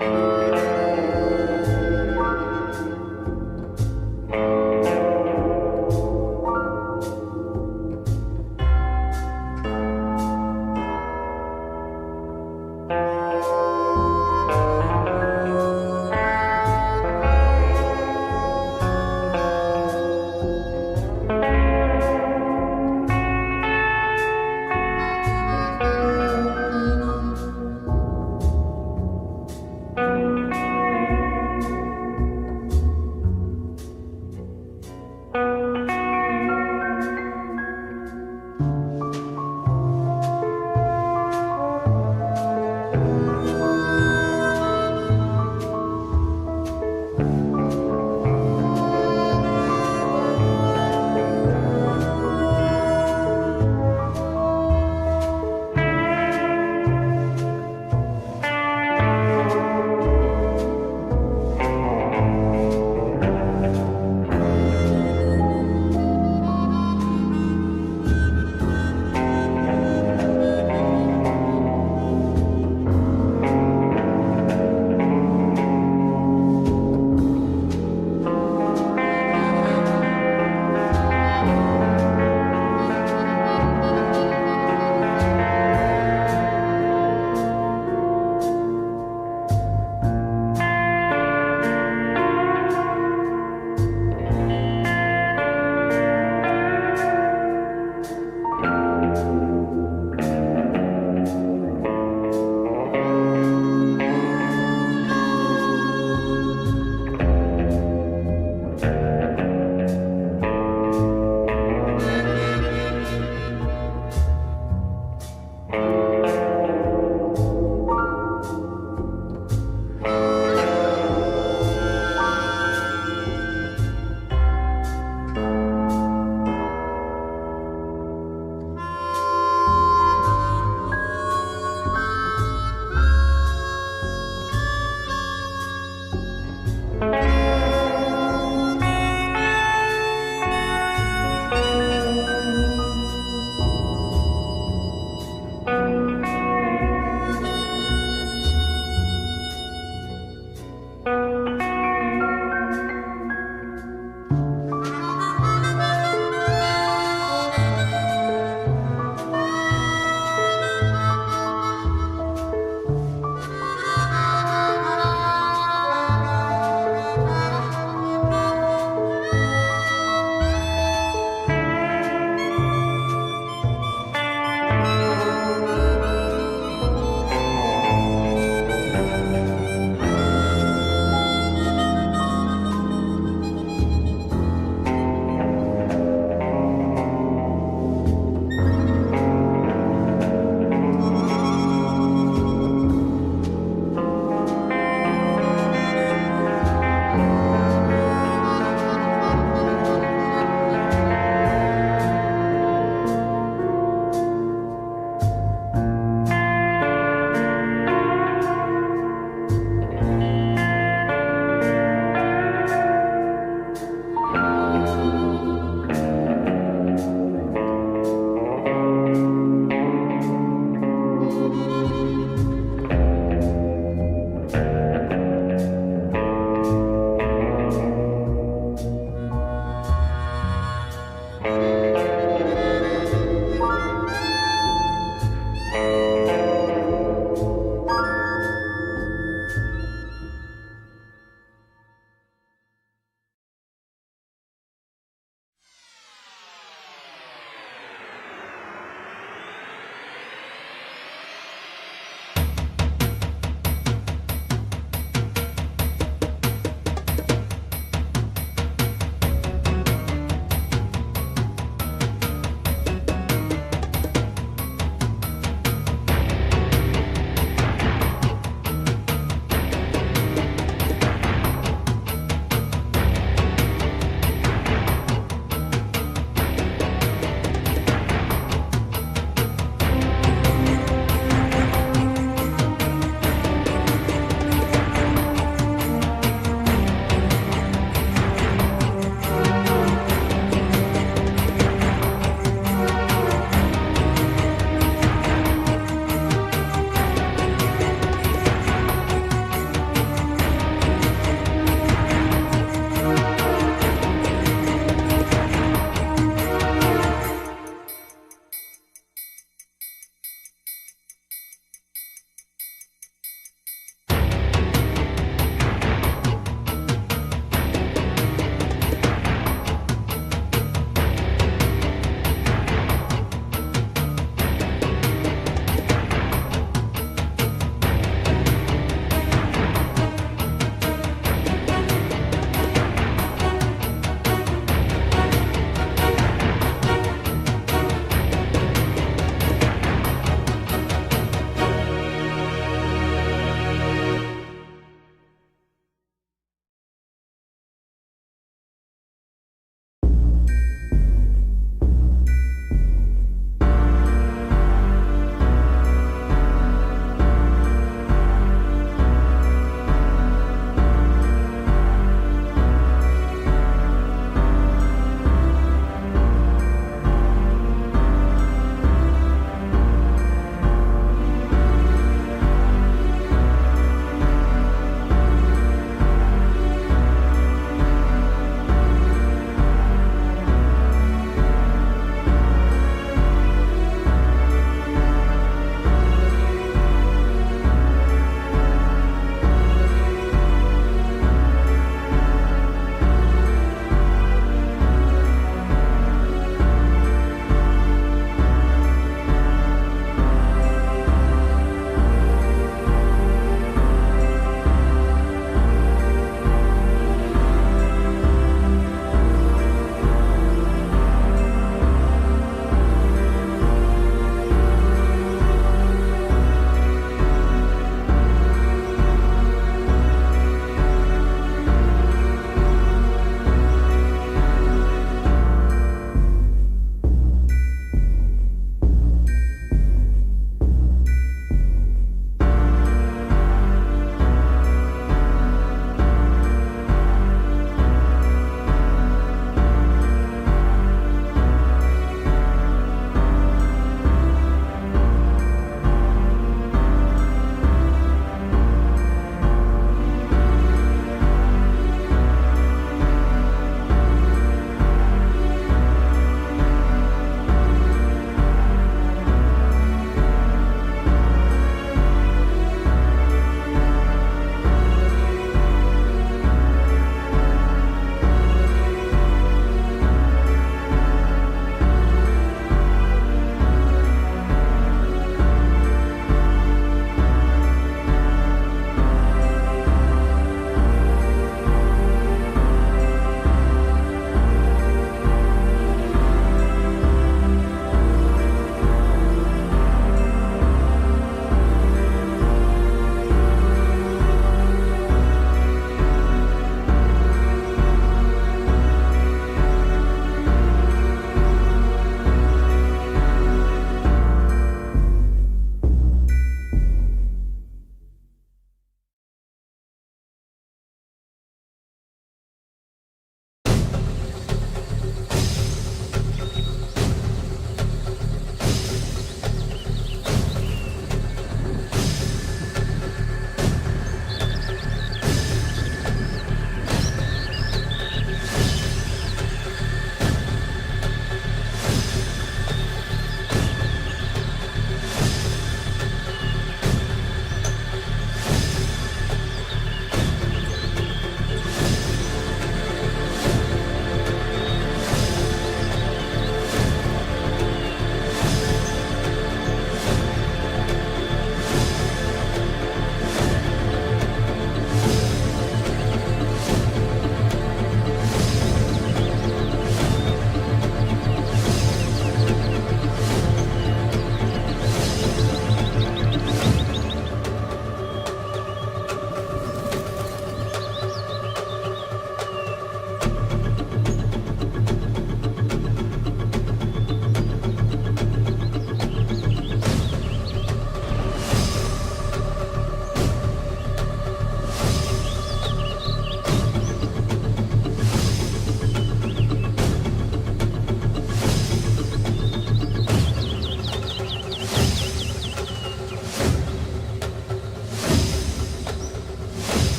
you.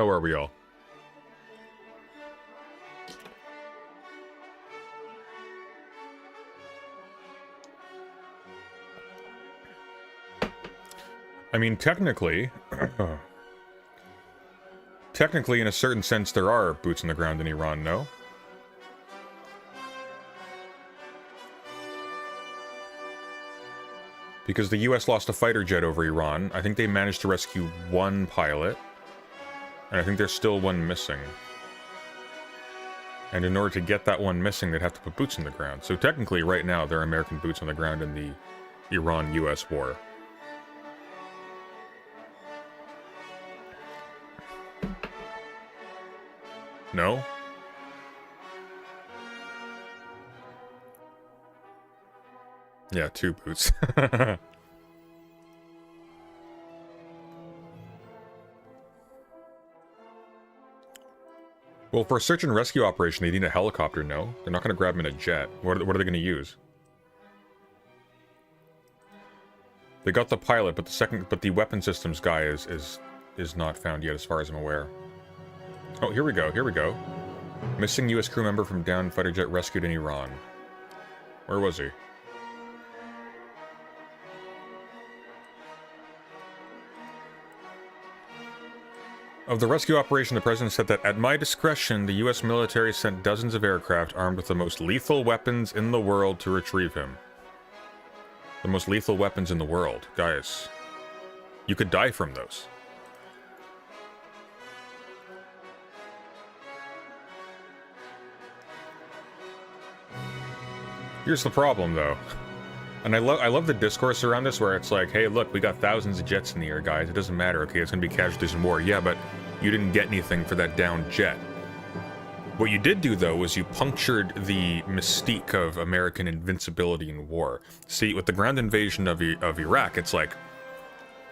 How are we all? I mean, technically, in a certain sense, there are boots on the ground in Iran, no? Because the US lost a fighter jet over Iran. I think they managed to rescue one pilot. And I think there's still one missing. And in order to get that one missing, they'd have to put boots on the ground. So technically, right now, there are American boots on the ground in the Iran-US war. No? Yeah, 2 boots. Well, for a search and rescue operation, they need a helicopter, no? They're not going to grab them in a jet. What are they going to use? They got the pilot, but the weapon systems guy is not found yet, as far as I'm aware. Oh, here we go, here we go. Missing U.S. crew member from downed fighter jet rescued in Iran. Where was he? Of the rescue operation, the president said that, at my discretion, the U.S. military sent dozens of aircraft armed with the most lethal weapons in the world to retrieve him. The most lethal weapons in the world. Guys, you could die from those. Here's the problem, though. And I love the discourse around this, where it's like, hey, look, we got thousands of jets in the air, guys. It doesn't matter, okay? It's gonna be casualties in war. Yeah, but you didn't get anything for that downed jet. What you did do, though, was you punctured the mystique of American invincibility in war. See, with the ground invasion of Iraq, it's like,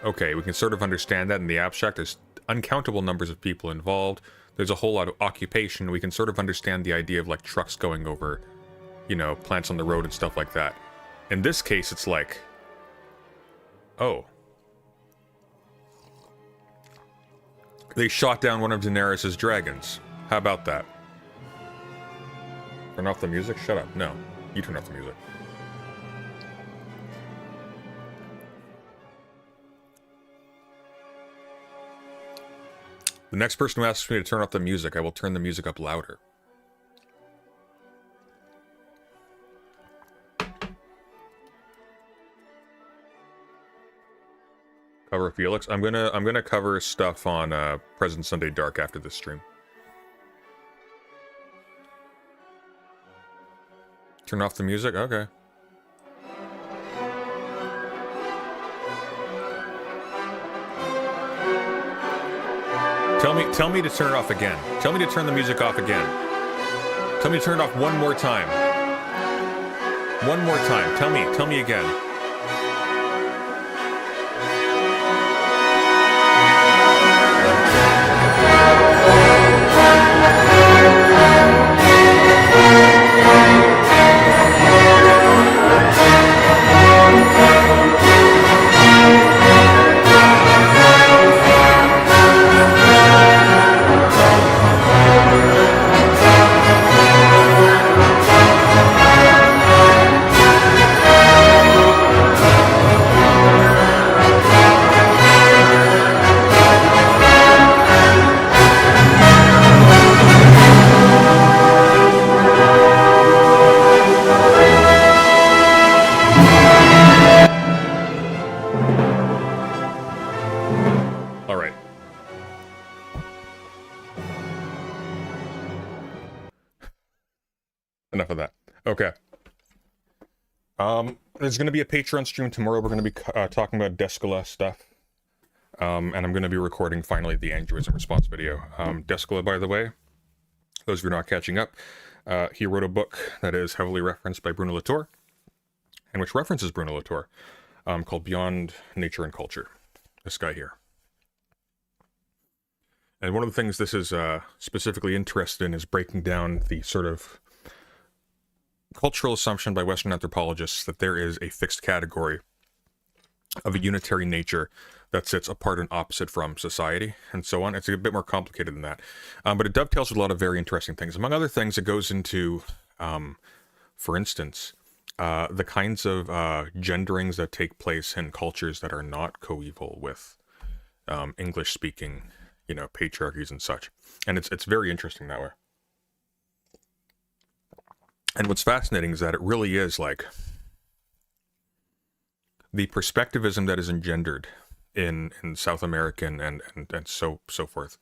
okay, we can sort of understand that in the abstract. There's uncountable numbers of people involved. There's a whole lot of occupation. We can sort of understand the idea of, like, trucks going over, you know, plants on the road and stuff like that. In this case, it's like, oh. They shot down one of Daenerys' dragons. How about that? Turn off the music? Shut up. No. You turn off the music. The next person who asks me to turn off the music, I will turn the music up louder. Cover Felix. I'm gonna cover stuff on President Sunday Dark after this stream. Turn off the music? Okay. Tell me to turn it off again. Tell me to turn the music off again. Tell me to turn it off one more time. One more time. Tell me again. Enough of that. Okay. There's going to be a Patreon stream tomorrow. We're going to be talking about Descola stuff. And I'm going to be recording, finally, the aneurysm response video. Descola, by the way, those of you who are not catching up, he wrote a book that is heavily referenced by Bruno Latour, and which references Bruno Latour, called Beyond Nature and Culture. This guy here. And one of the things this is specifically interested in is breaking down the sort of cultural assumption by Western anthropologists that there is a fixed category of a unitary nature that sits apart and opposite from society, and so on. It's a bit more complicated than that. But it dovetails with a lot of very interesting things. Among other things, it goes into, for instance, the kinds of genderings that take place in cultures that are not coeval with English-speaking, patriarchies and such. And it's very interesting that way. And what's fascinating is that it really is like the perspectivism that is engendered in South American and so forth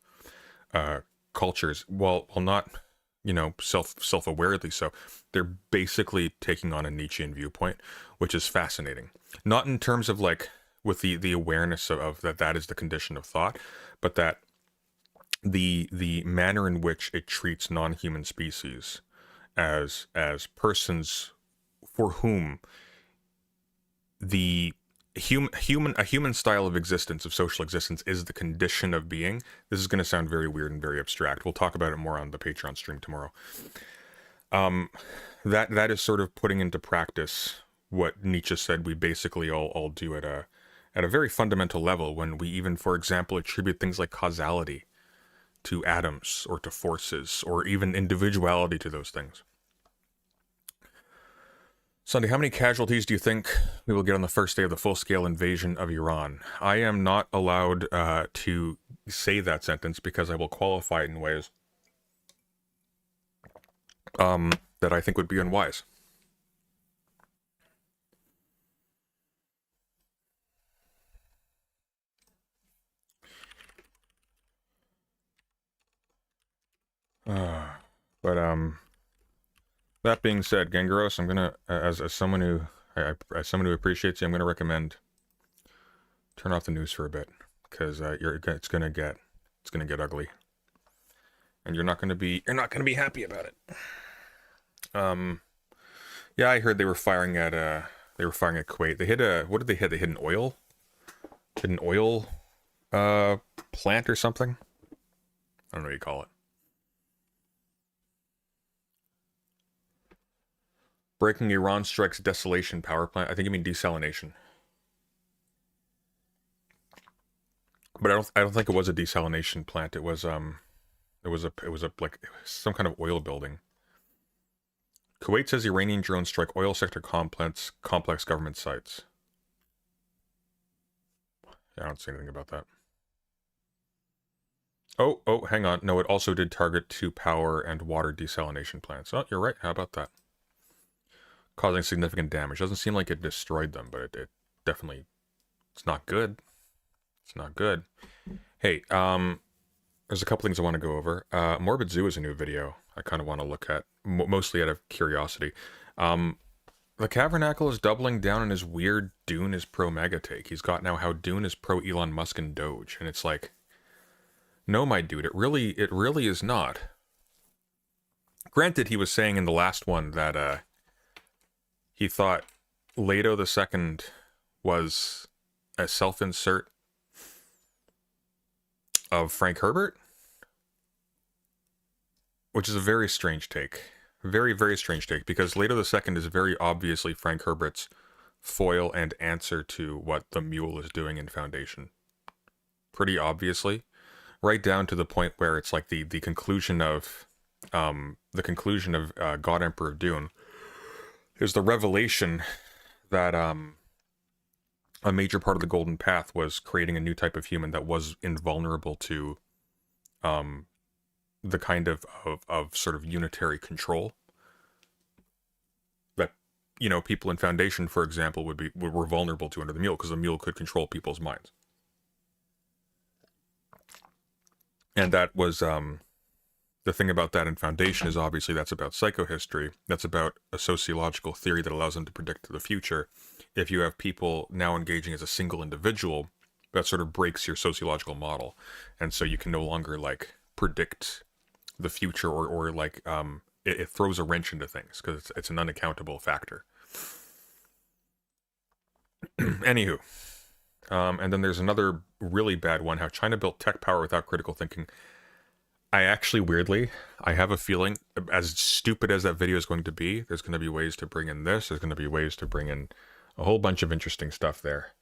cultures, while not self-awarely so, they're basically taking on a Nietzschean viewpoint, which is fascinating. Not in terms of like with the awareness of that is the condition of thought, but that the manner in which it treats non-human species as persons for whom the human style of existence, of social existence, is the condition of being. This is going to sound very weird and very abstract. We'll talk about it more on the Patreon stream tomorrow. That is sort of putting into practice what Nietzsche said we basically all do at a very fundamental level, when we even, for example, attribute things like causality to atoms or to forces, or even individuality to those things. Sunday, how many casualties do you think we will get on the first day of the full-scale invasion of Iran? I am not allowed to say that sentence because I will qualify it in ways that I think would be unwise. But that being said, Gangaros, I'm gonna, as someone who appreciates you, I'm gonna recommend turn off the news for a bit, because it's gonna get ugly, and you're not gonna be happy about it. Yeah, I heard they were firing at Kuwait. They hit what did they hit? They hit an oil plant or something. I don't know what you call it. Breaking Iran strikes desolation power plant. I think you mean desalination. But I don't think it was a desalination plant. It was like some kind of oil building. Kuwait says Iranian drones strike oil sector complex government sites. Yeah, I don't see anything about that. Oh, hang on. No, it also did target 2 power and water desalination plants. Oh, you're right. How about that? Causing significant damage. Doesn't seem like it destroyed them, but it definitely, it's not good. It's not good. Hey, there's a couple things I want to go over. Morbid Zoo is a new video I kind of want to look at, mostly out of curiosity. The Cavernacle is doubling down on his weird Dune is pro-mega take. He's got now how Dune is pro-Elon Musk and Doge, and it's like, no, my dude, it really is not. Granted, he was saying in the last one that, he thought Leto II was a self-insert of Frank Herbert, which is a very strange take. Very, very strange take, because Leto II is very obviously Frank Herbert's foil and answer to what the Mule is doing in Foundation. Pretty obviously. Right down to the point where it's like the conclusion of God Emperor of Dune is the revelation that a major part of the Golden Path was creating a new type of human that was invulnerable to the kind of sort of unitary control that, people in Foundation, for example, were vulnerable to under the Mule, because the Mule could control people's minds. And that was the thing about that in Foundation is obviously that's about psychohistory. That's about a sociological theory that allows them to predict the future. If you have people now engaging as a single individual, that sort of breaks your sociological model. And so you can no longer like predict the future or like it throws a wrench into things because it's an unaccountable factor. Anywho, and then there's another really bad one, how China built tech power without critical thinking. I actually, weirdly, I have a feeling, as stupid as that video is going to be, there's going to be ways to bring in this, there's going to be ways to bring in a whole bunch of interesting stuff there.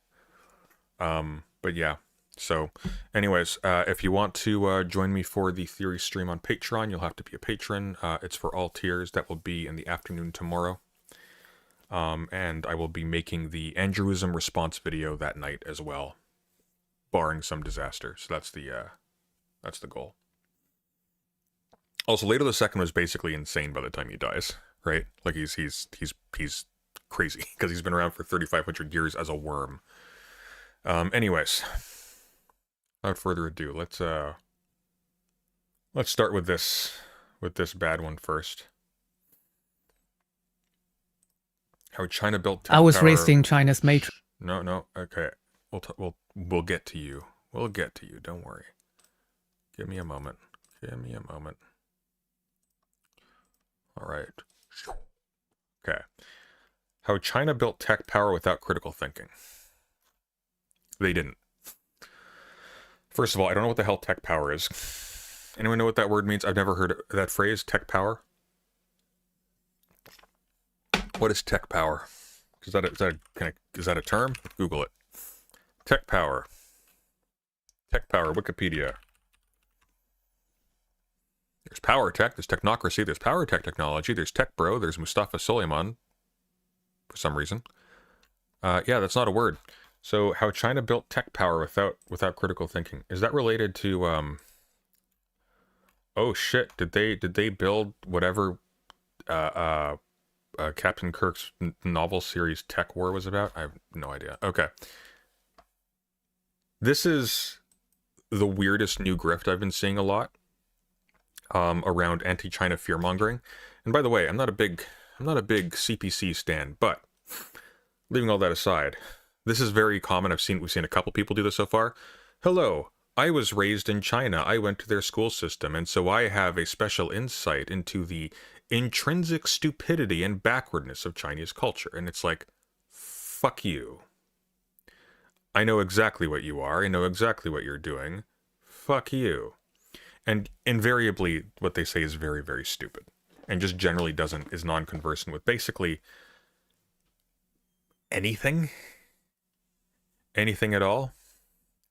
But yeah. So, anyways, if you want to join me for the theory stream on Patreon, you'll have to be a patron. It's for all tiers. That will be in the afternoon tomorrow. And I will be making the Andrewism response video that night as well, barring some disaster. So that's the goal. Also, Leto II was basically insane by the time he dies, right? Like he's crazy because he's been around for 3,500 years as a worm. Anyways, without further ado, let's start with this bad one first. How China built tech I was power. raised in China's matrix. No, okay. We'll get to you. We'll get to you. Don't worry. Give me a moment. All right. Okay. How China built tech power without critical thinking. They didn't. First of all, I don't know what the hell tech power is. Anyone know what that word means? I've never heard that phrase, tech power. What is tech power? Is that a term? Google it. Tech power. Tech power, Wikipedia. There's power tech, there's technocracy, there's power tech technology, there's tech bro, there's Mustafa Suleyman, for some reason. Yeah, that's not a word. So how China built tech power without critical thinking. Is that related to oh shit, did they build whatever Captain Kirk's novel series Tech War was about? I have no idea. Okay. This is the weirdest new grift I've been seeing a lot around anti-China fear-mongering. And by the way, I'm not a big CPC stan, but leaving all that aside, this is very common. We've seen a couple people do this so far. Hello, I was raised in China. I went to their school system, and so I have a special insight into the intrinsic stupidity and backwardness of Chinese culture. And it's like, fuck you. I know exactly what you are. I know exactly what you're doing. Fuck you. And invariably, what they say is very, very stupid. And just generally is non-conversant with basically anything. Anything at all.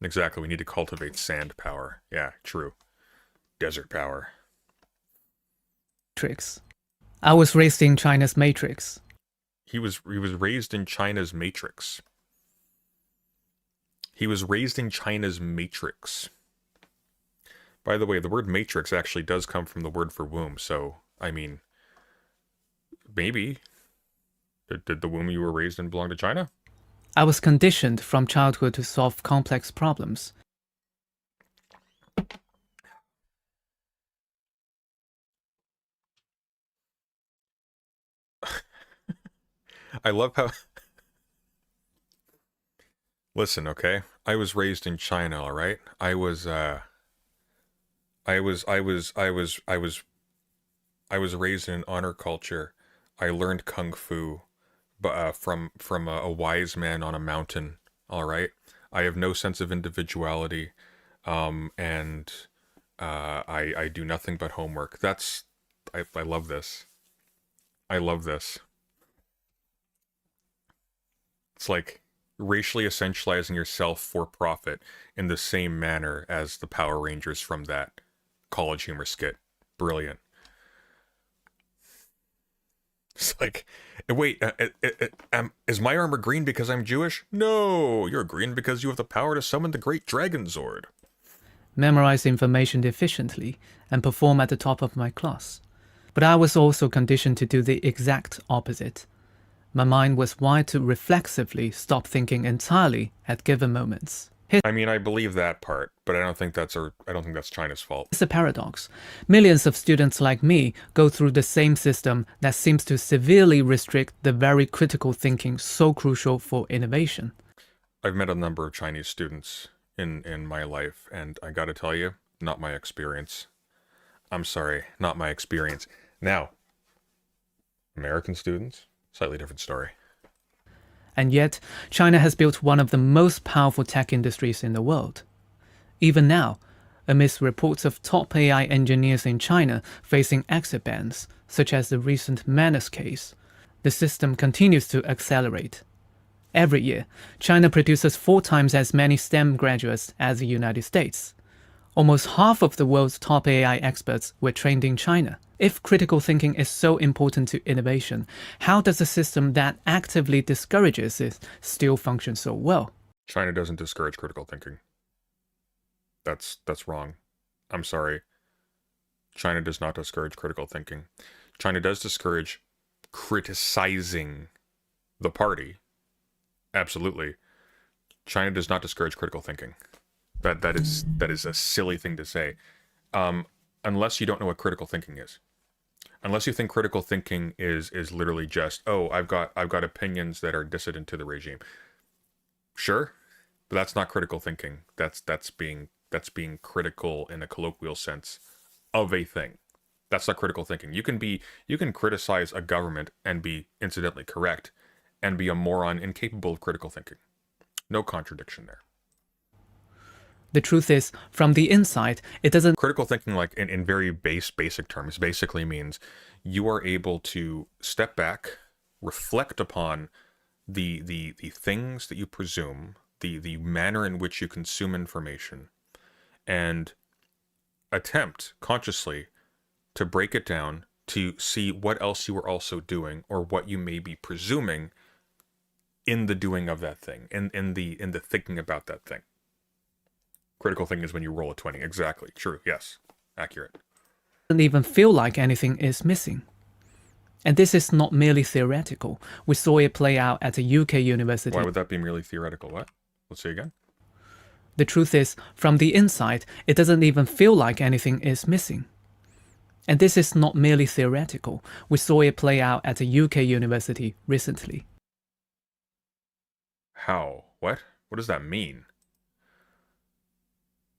Exactly, we need to cultivate sand power. Yeah, true. Desert power. I was raised in China's matrix. He was raised in China's matrix. He was raised in China's matrix. By the way, the word matrix actually does come from the word for womb, so, I mean, maybe. Did the womb you were raised in belong to China? I was conditioned from childhood to solve complex problems. I love how... Listen, okay? I was raised in China, all right? I was raised in an honor culture. I learned kung fu from a wise man on a mountain, all right? I have no sense of individuality, and I do nothing but homework. I love this. I love this. It's like racially essentializing yourself for profit in the same manner as the Power Rangers from that college humor skit. Brilliant. It's like, wait, is my armor green because I'm Jewish? No, you're green because you have the power to summon the Great Dragon Zord. Memorize information efficiently and perform at the top of my class. But I was also conditioned to do the exact opposite. My mind was wired to reflexively stop thinking entirely at given moments. I mean, I believe that part, but I don't think that's China's fault. It's a paradox. Millions of students like me go through the same system that seems to severely restrict the very critical thinking so crucial for innovation. I've met a number of Chinese students in my life, and I gotta tell you, not my experience. I'm sorry, not my experience. Now, American students, slightly different story. And yet, China has built one of the most powerful tech industries in the world. Even now, amidst reports of top AI engineers in China facing exit bans, such as the recent Manus case, the system continues to accelerate. Every year, China produces 4 times as many STEM graduates as the United States. Almost half of the world's top AI experts were trained in China. If critical thinking is so important to innovation, how does a system that actively discourages it still function so well? China doesn't discourage critical thinking. That's wrong. I'm sorry. China does not discourage critical thinking. China does discourage criticizing the party. Absolutely. China does not discourage critical thinking. That is a silly thing to say. Unless you don't know what critical thinking is. Unless you think critical thinking is literally just, oh, I've got opinions that are dissident to the regime. Sure, but that's not critical thinking. That's being critical in a colloquial sense of a thing. That's not critical thinking. You can criticize a government and be incidentally correct and be a moron incapable of critical thinking. No contradiction there. The truth is, from the inside, it doesn't... Critical thinking, like in very basic terms, basically means you are able to step back, reflect upon the things that you presume, the manner in which you consume information, and attempt consciously to break it down to see what else you are also doing or what you may be presuming in the doing of that thing, in the thinking about that thing. Critical thinking is when you roll a 20. Exactly. True. Yes. Accurate. Doesn't even feel like anything is missing. And this is not merely theoretical. We saw it play out at a UK university. Why would that be merely theoretical? What? Let's say again. The truth is, from the inside, it doesn't even feel like anything is missing. And this is not merely theoretical. We saw it play out at a UK university recently. How? What? What does that mean?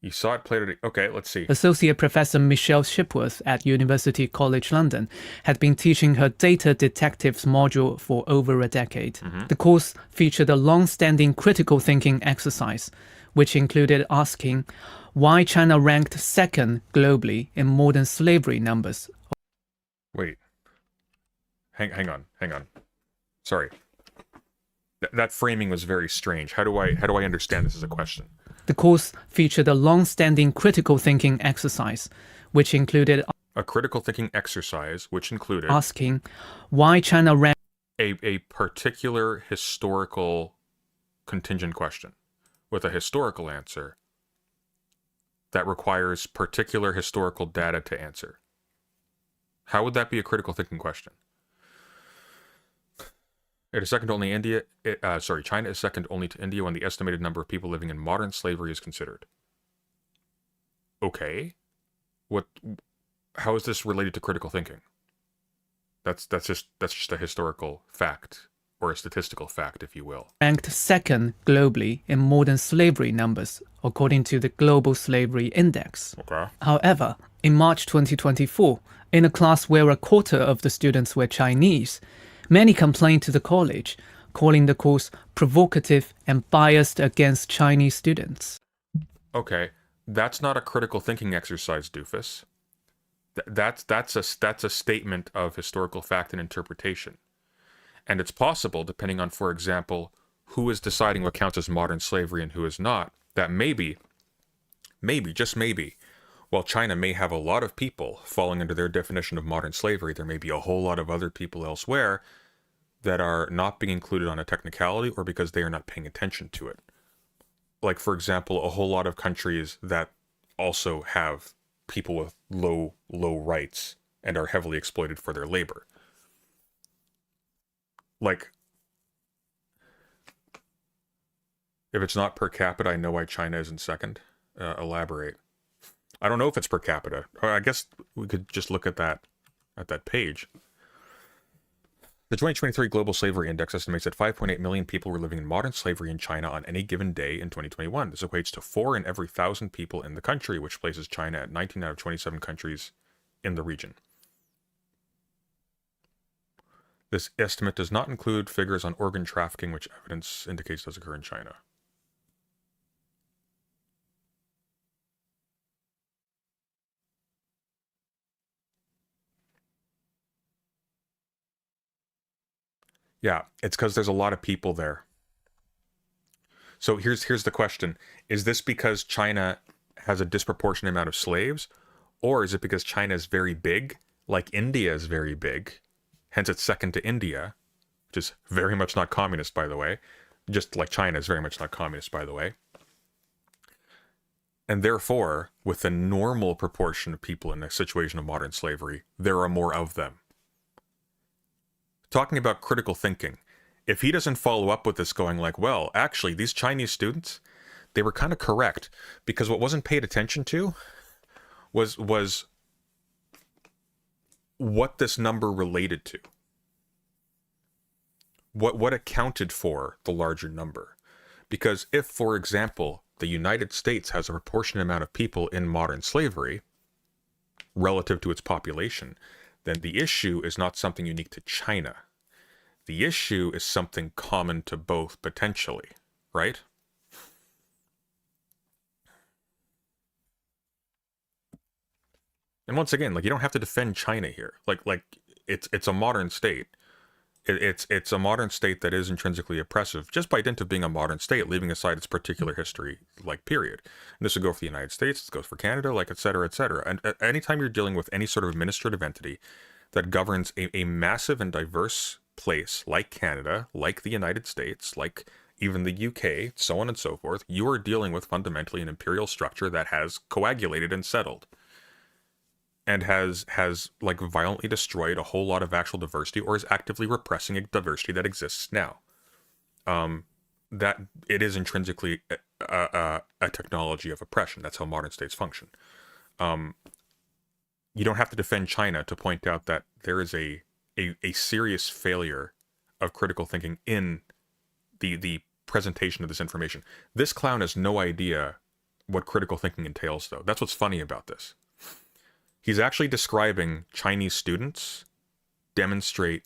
You saw it played at... Okay, let's see. Associate Professor Michelle Shipworth at University College London had been teaching her Data Detectives module for over a decade. The course featured a long-standing critical thinking exercise, which included asking why China ranked second globally in modern slavery numbers. Wait. Hang on. Sorry. That framing was very strange. How do I understand this as a question? The course featured a long-standing critical thinking exercise, which included a critical thinking exercise, which included asking why China ranked a particular historical contingent question with a historical answer that requires particular historical data to answer. How would that be a critical thinking question? It is second only India. China is second only to India when the estimated number of people living in modern slavery is considered. Okay, how is this related to critical thinking? That's just a historical fact or a statistical fact, if you will. Ranked second globally in modern slavery numbers, according to the Global Slavery Index. Okay. However, in March 2024, in a class where a quarter of the students were Chinese, many complained to the college, calling the course provocative and biased against Chinese students. Okay, that's not a critical thinking exercise, doofus. That's a statement of historical fact and interpretation. And it's possible, depending on, for example, who is deciding what counts as modern slavery and who is not, that maybe, just maybe, while China may have a lot of people falling under their definition of modern slavery, there may be a whole lot of other people elsewhere that are not being included on a technicality or because they are not paying attention to it. Like, for example, a whole lot of countries that also have people with low rights and are heavily exploited for their labor. Like, if it's not per capita, I know why China isn't second. Elaborate. I don't know if it's per capita. I guess we could just look at that page. The 2023 Global Slavery Index estimates that 5.8 million people were living in modern slavery in China on any given day in 2021. This equates to 4 in every 1,000 people in the country, which places China at 19 out of 27 countries in the region. This estimate does not include figures on organ trafficking, which evidence indicates does occur in China. Yeah, it's because there's a lot of people there. So here's the question. Is this because China has a disproportionate amount of slaves? Or is it because China is very big, like India is very big, hence it's second to India, which is very much not communist, by the way, just like China is very much not communist, by the way. And therefore, with a normal proportion of people in a situation of modern slavery, there are more of them. Talking about critical thinking, if he doesn't follow up with this going like, well, actually, these Chinese students, they were kind of correct, because what wasn't paid attention to was what this number related to. What accounted for the larger number. Because if, for example, the United States has a proportionate amount of people in modern slavery relative to its population, then the issue is not something unique to China. The issue is something common to both, potentially, right? And once again, like, you don't have to defend China here. Like it's a modern state. It's a modern state that is intrinsically oppressive, just by dint of being a modern state, leaving aside its particular history, like, period. And this would go for the United States, this goes for Canada, like, et cetera, et cetera. And anytime you're dealing with any sort of administrative entity that governs a massive and diverse place, like Canada, like the United States, like even the UK, so on and so forth, you are dealing with fundamentally an imperial structure that has coagulated and settled. And has like violently destroyed a whole lot of actual diversity, or is actively repressing a diversity that exists now. That it is intrinsically a technology of oppression. That's how modern states function. You don't have to defend China to point out that there is a serious failure of critical thinking in the presentation of this information. This clown has no idea what critical thinking entails, though. That's what's funny about this. He's actually describing Chinese students demonstrate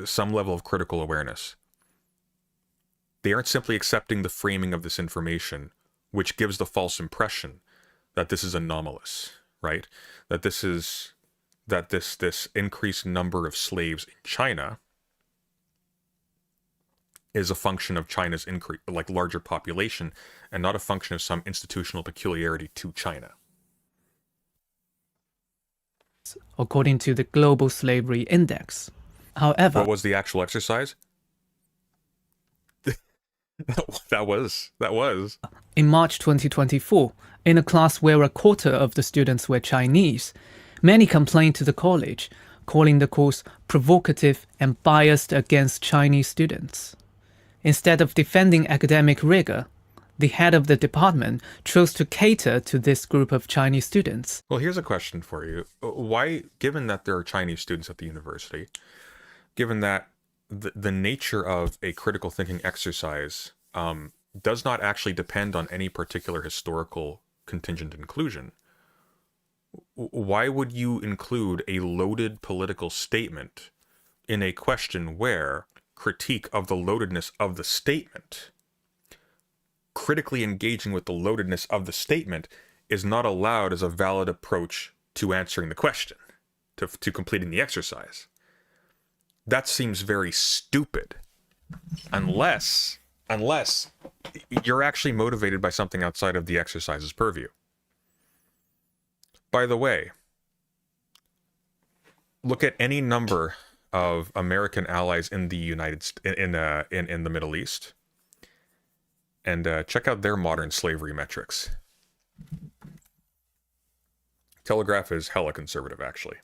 some level of critical awareness. They aren't simply accepting the framing of this information, which gives the false impression that this is anomalous, right? That this increased number of slaves in China is a function of China's larger population, and not a function of some institutional peculiarity to China. According to the Global Slavery Index. However, what was the actual exercise? that was. In March 2024, in a class where a quarter of the students were Chinese, many complained to the college, calling the course provocative and biased against Chinese students. Instead of defending academic rigor, the head of the department chose to cater to this group of Chinese students. Well, here's a question for you. Why, given that there are Chinese students at the university, given that the nature of a critical thinking exercise does not actually depend on any particular historical contingent inclusion, why would you include a loaded political statement in a question where critique of the loadedness of the statement, critically engaging with the loadedness of the statement, is not allowed as a valid approach to answering the question, to completing the exercise? That seems very stupid. Unless you're actually motivated by something outside of the exercise's purview. By the way, look at any number of American allies in the in the Middle East, and check out their modern slavery metrics. Telegraph is hella conservative, actually.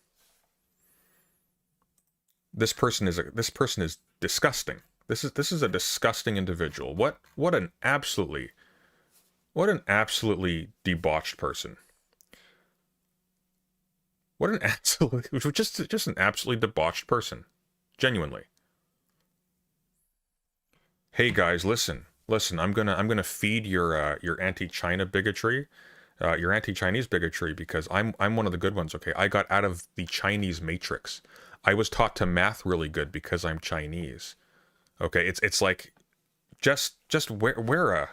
This person is disgusting. This is a disgusting individual. What an absolutely debauched person. What an absolute just an absolutely debauched person. Genuinely. Hey guys, listen. I'm gonna feed your anti-China bigotry, your anti-Chinese bigotry, because I'm one of the good ones. Okay, I got out of the Chinese matrix. I was taught to math really good because I'm Chinese. Okay, it's like just wear a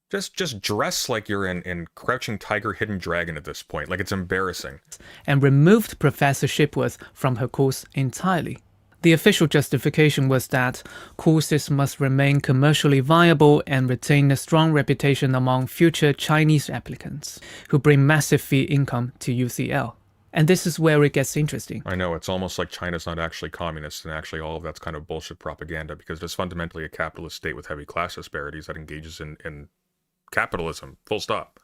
just dress like you're in Crouching Tiger, Hidden Dragon at this point. Like, it's embarrassing. And removed Professor Shipworth from her course entirely. The official justification was that courses must remain commercially viable and retain a strong reputation among future Chinese applicants who bring massive fee income to UCL. And this is where it gets interesting. I know, it's almost like China's not actually communist, and actually all of that's kind of bullshit propaganda, because it's fundamentally a capitalist state with heavy class disparities that engages in capitalism, full stop.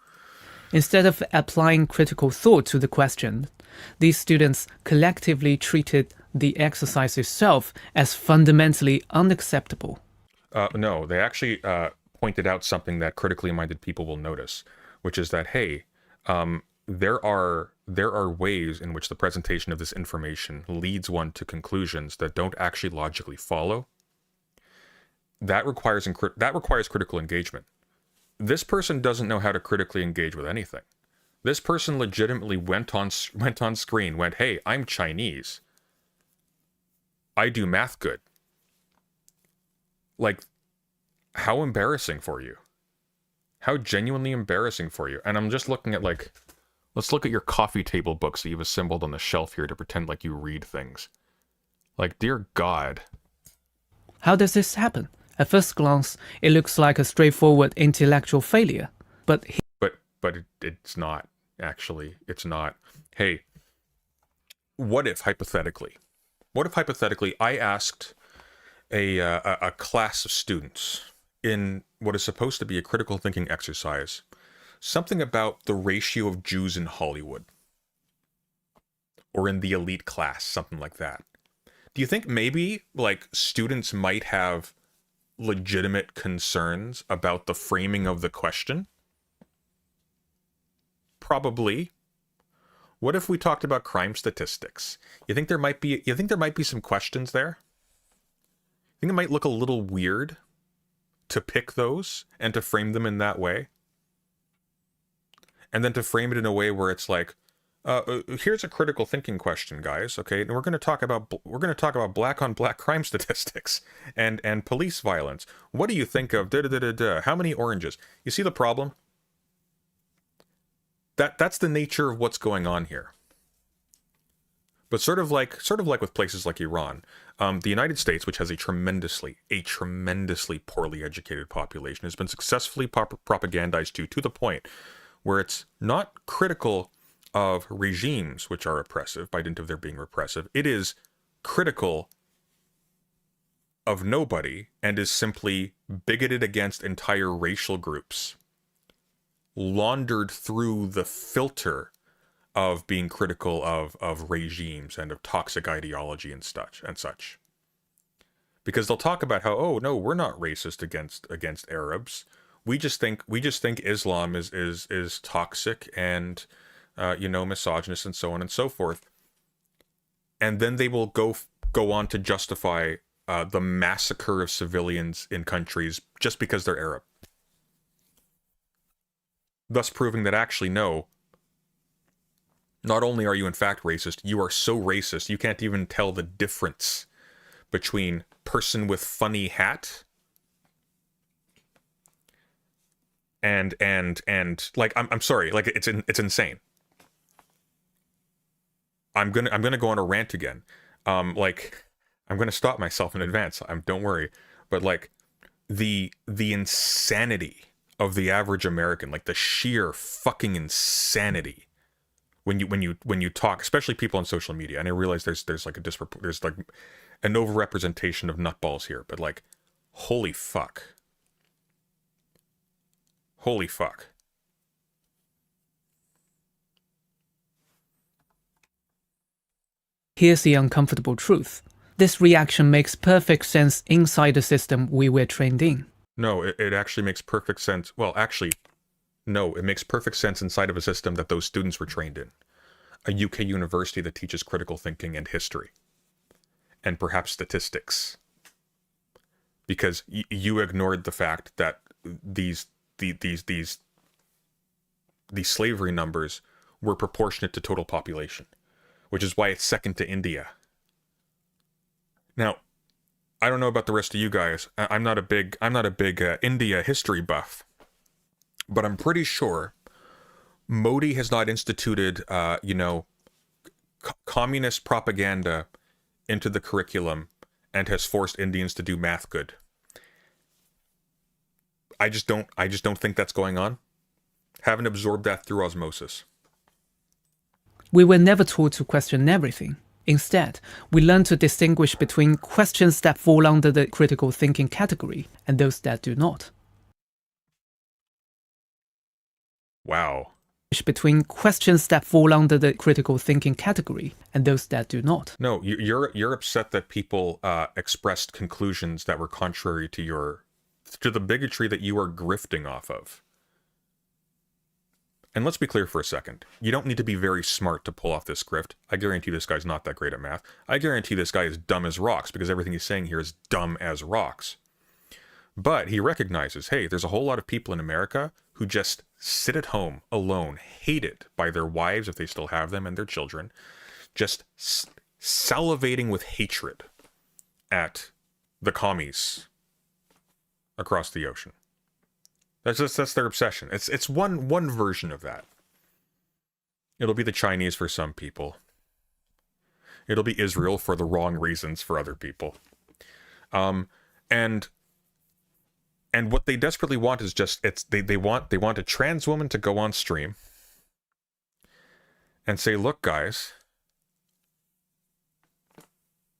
Instead of applying critical thought to the question, these students collectively treated the exercise itself as fundamentally unacceptable. No, they actually pointed out something that critically minded people will notice, which is that, hey, there are ways in which the presentation of this information leads one to conclusions that don't actually logically follow. That requires critical engagement. This person doesn't know how to critically engage with anything. This person legitimately went on screen, went, hey, I'm Chinese. I do math good. Like, how embarrassing for you. How genuinely embarrassing for you. And I'm just looking at, like, let's look at your coffee table books that you've assembled on the shelf here to pretend like you read things. Like, dear God. How does this happen? At first glance, it looks like a straightforward intellectual failure. But it's not, actually. It's not. Hey, what if hypothetically I asked a class of students in what is supposed to be a critical thinking exercise something about the ratio of Jews in Hollywood or in the elite class, something like that? Do you think maybe, like, students might have legitimate concerns about the framing of the question? Probably. What if we talked about crime statistics? You think there might be some questions there? You think it might look a little weird to pick those and to frame them in that way? And then to frame it in a way where it's like, here's a critical thinking question, guys. Okay, and we're going to talk about black on black crime statistics and police violence. What do you think of How many oranges? You see the problem? That's the nature of what's going on here. But sort of like with places like Iran, the United States, which has a tremendously poorly educated population, has been successfully propagandized to the point where it's not critical of regimes which are oppressive by dint of their being repressive. It is critical of nobody and is simply bigoted against entire racial groups, laundered through the filter of being critical of regimes and of toxic ideology and such. Because they'll talk about how, oh no, we're not racist against Arabs. We just think Islam is toxic and misogynist and so on and so forth. And then they will go on to justify the massacre of civilians in countries just because they're Arab. Thus proving that actually, no, not only are you in fact racist, you are so racist you can't even tell the difference between person with funny hat and like, I'm sorry, like, it's insane. I'm gonna go on a rant again. Like, I'm gonna stop myself in advance. Don't worry. But like, the insanity of the average American, like the sheer fucking insanity when you talk, especially people on social media. And I realize there's like an overrepresentation of nutballs here, but like, holy fuck. Holy fuck. here's the uncomfortable truth. This reaction makes perfect sense inside the system we were trained in. No, it actually makes perfect sense. Well, actually, no, it makes perfect sense inside of a system that those students were trained in. A UK university that teaches critical thinking and history. And perhaps statistics. Because you ignored the fact that these slavery numbers were proportionate to total population. Which is why it's second to India. Now, I don't know about the rest of you guys. I'm not a big India history buff, but I'm pretty sure Modi has not instituted, communist propaganda into the curriculum and has forced Indians to do math good. I just don't think that's going on. Haven't absorbed that through osmosis. We were never taught to question everything. Instead, we learn to distinguish between questions that fall under the critical thinking category and those that do not. Wow. Between questions that fall under the critical thinking category and those that do not. No, you're upset that people expressed conclusions that were contrary to the bigotry that you are grifting off of. And let's be clear for a second. You don't need to be very smart to pull off this grift. I guarantee this guy's not that great at math. I guarantee this guy is dumb as rocks, because everything he's saying here is dumb as rocks. But he recognizes, hey, there's a whole lot of people in America who just sit at home alone, hated by their wives if they still have them and their children, just salivating with hatred at the commies across the ocean. That's their obsession. It's one version of that. It'll be the Chinese for some people. It'll be Israel for the wrong reasons for other people. And what they desperately want is just they want a trans woman to go on stream and say, look, guys,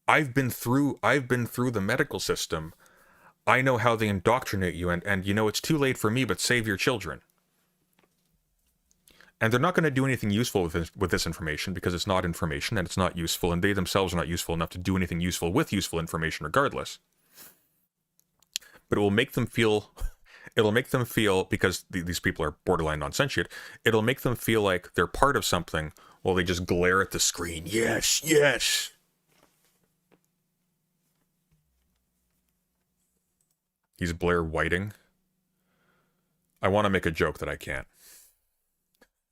I've been through the medical system. I know how they indoctrinate you, and you know, it's too late for me, but save your children. And they're not going to do anything useful with this information, because it's not information and it's not useful, and they themselves are not useful enough to do anything useful with useful information regardless. But it will make them feel, because these people are borderline nonsentient, it'll make them feel like they're part of something while they just glare at the screen. Yes, yes. He's Blair Whiting. I want to make a joke that I can't.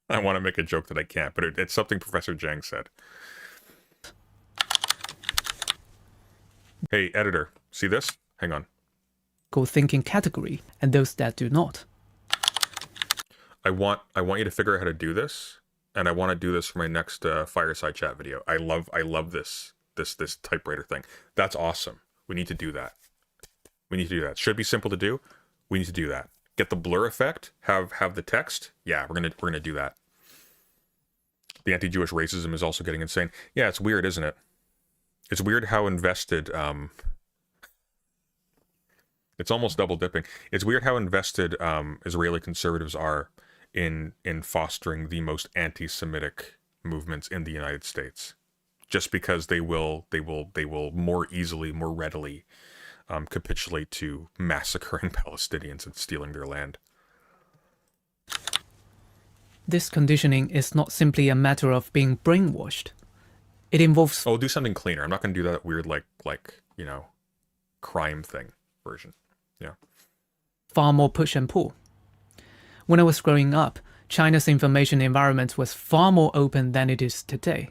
But it's something Professor Zhang said. Hey, editor, see this? Hang on. Thinking category and those that do not. I want you to figure out how to do this, and I want to do this for my next fireside chat video. I love this typewriter thing. That's awesome. We need to do that. Should be simple to do. We need to do that. Get the blur effect. Have the text. Yeah, we're gonna do that. The anti-Jewish racism is also getting insane. Yeah, it's weird, isn't it? It's weird how invested. It's almost double dipping. It's weird how invested Israeli conservatives are in fostering the most anti-Semitic movements in the United States, just because they will more easily, more readily capitulate to massacring Palestinians and stealing their land. This conditioning is not simply a matter of being brainwashed. It involves... Oh, do something cleaner. I'm not going to do that weird, like crime thing version. Yeah. Far more push and pull. When I was growing up, China's information environment was far more open than it is today.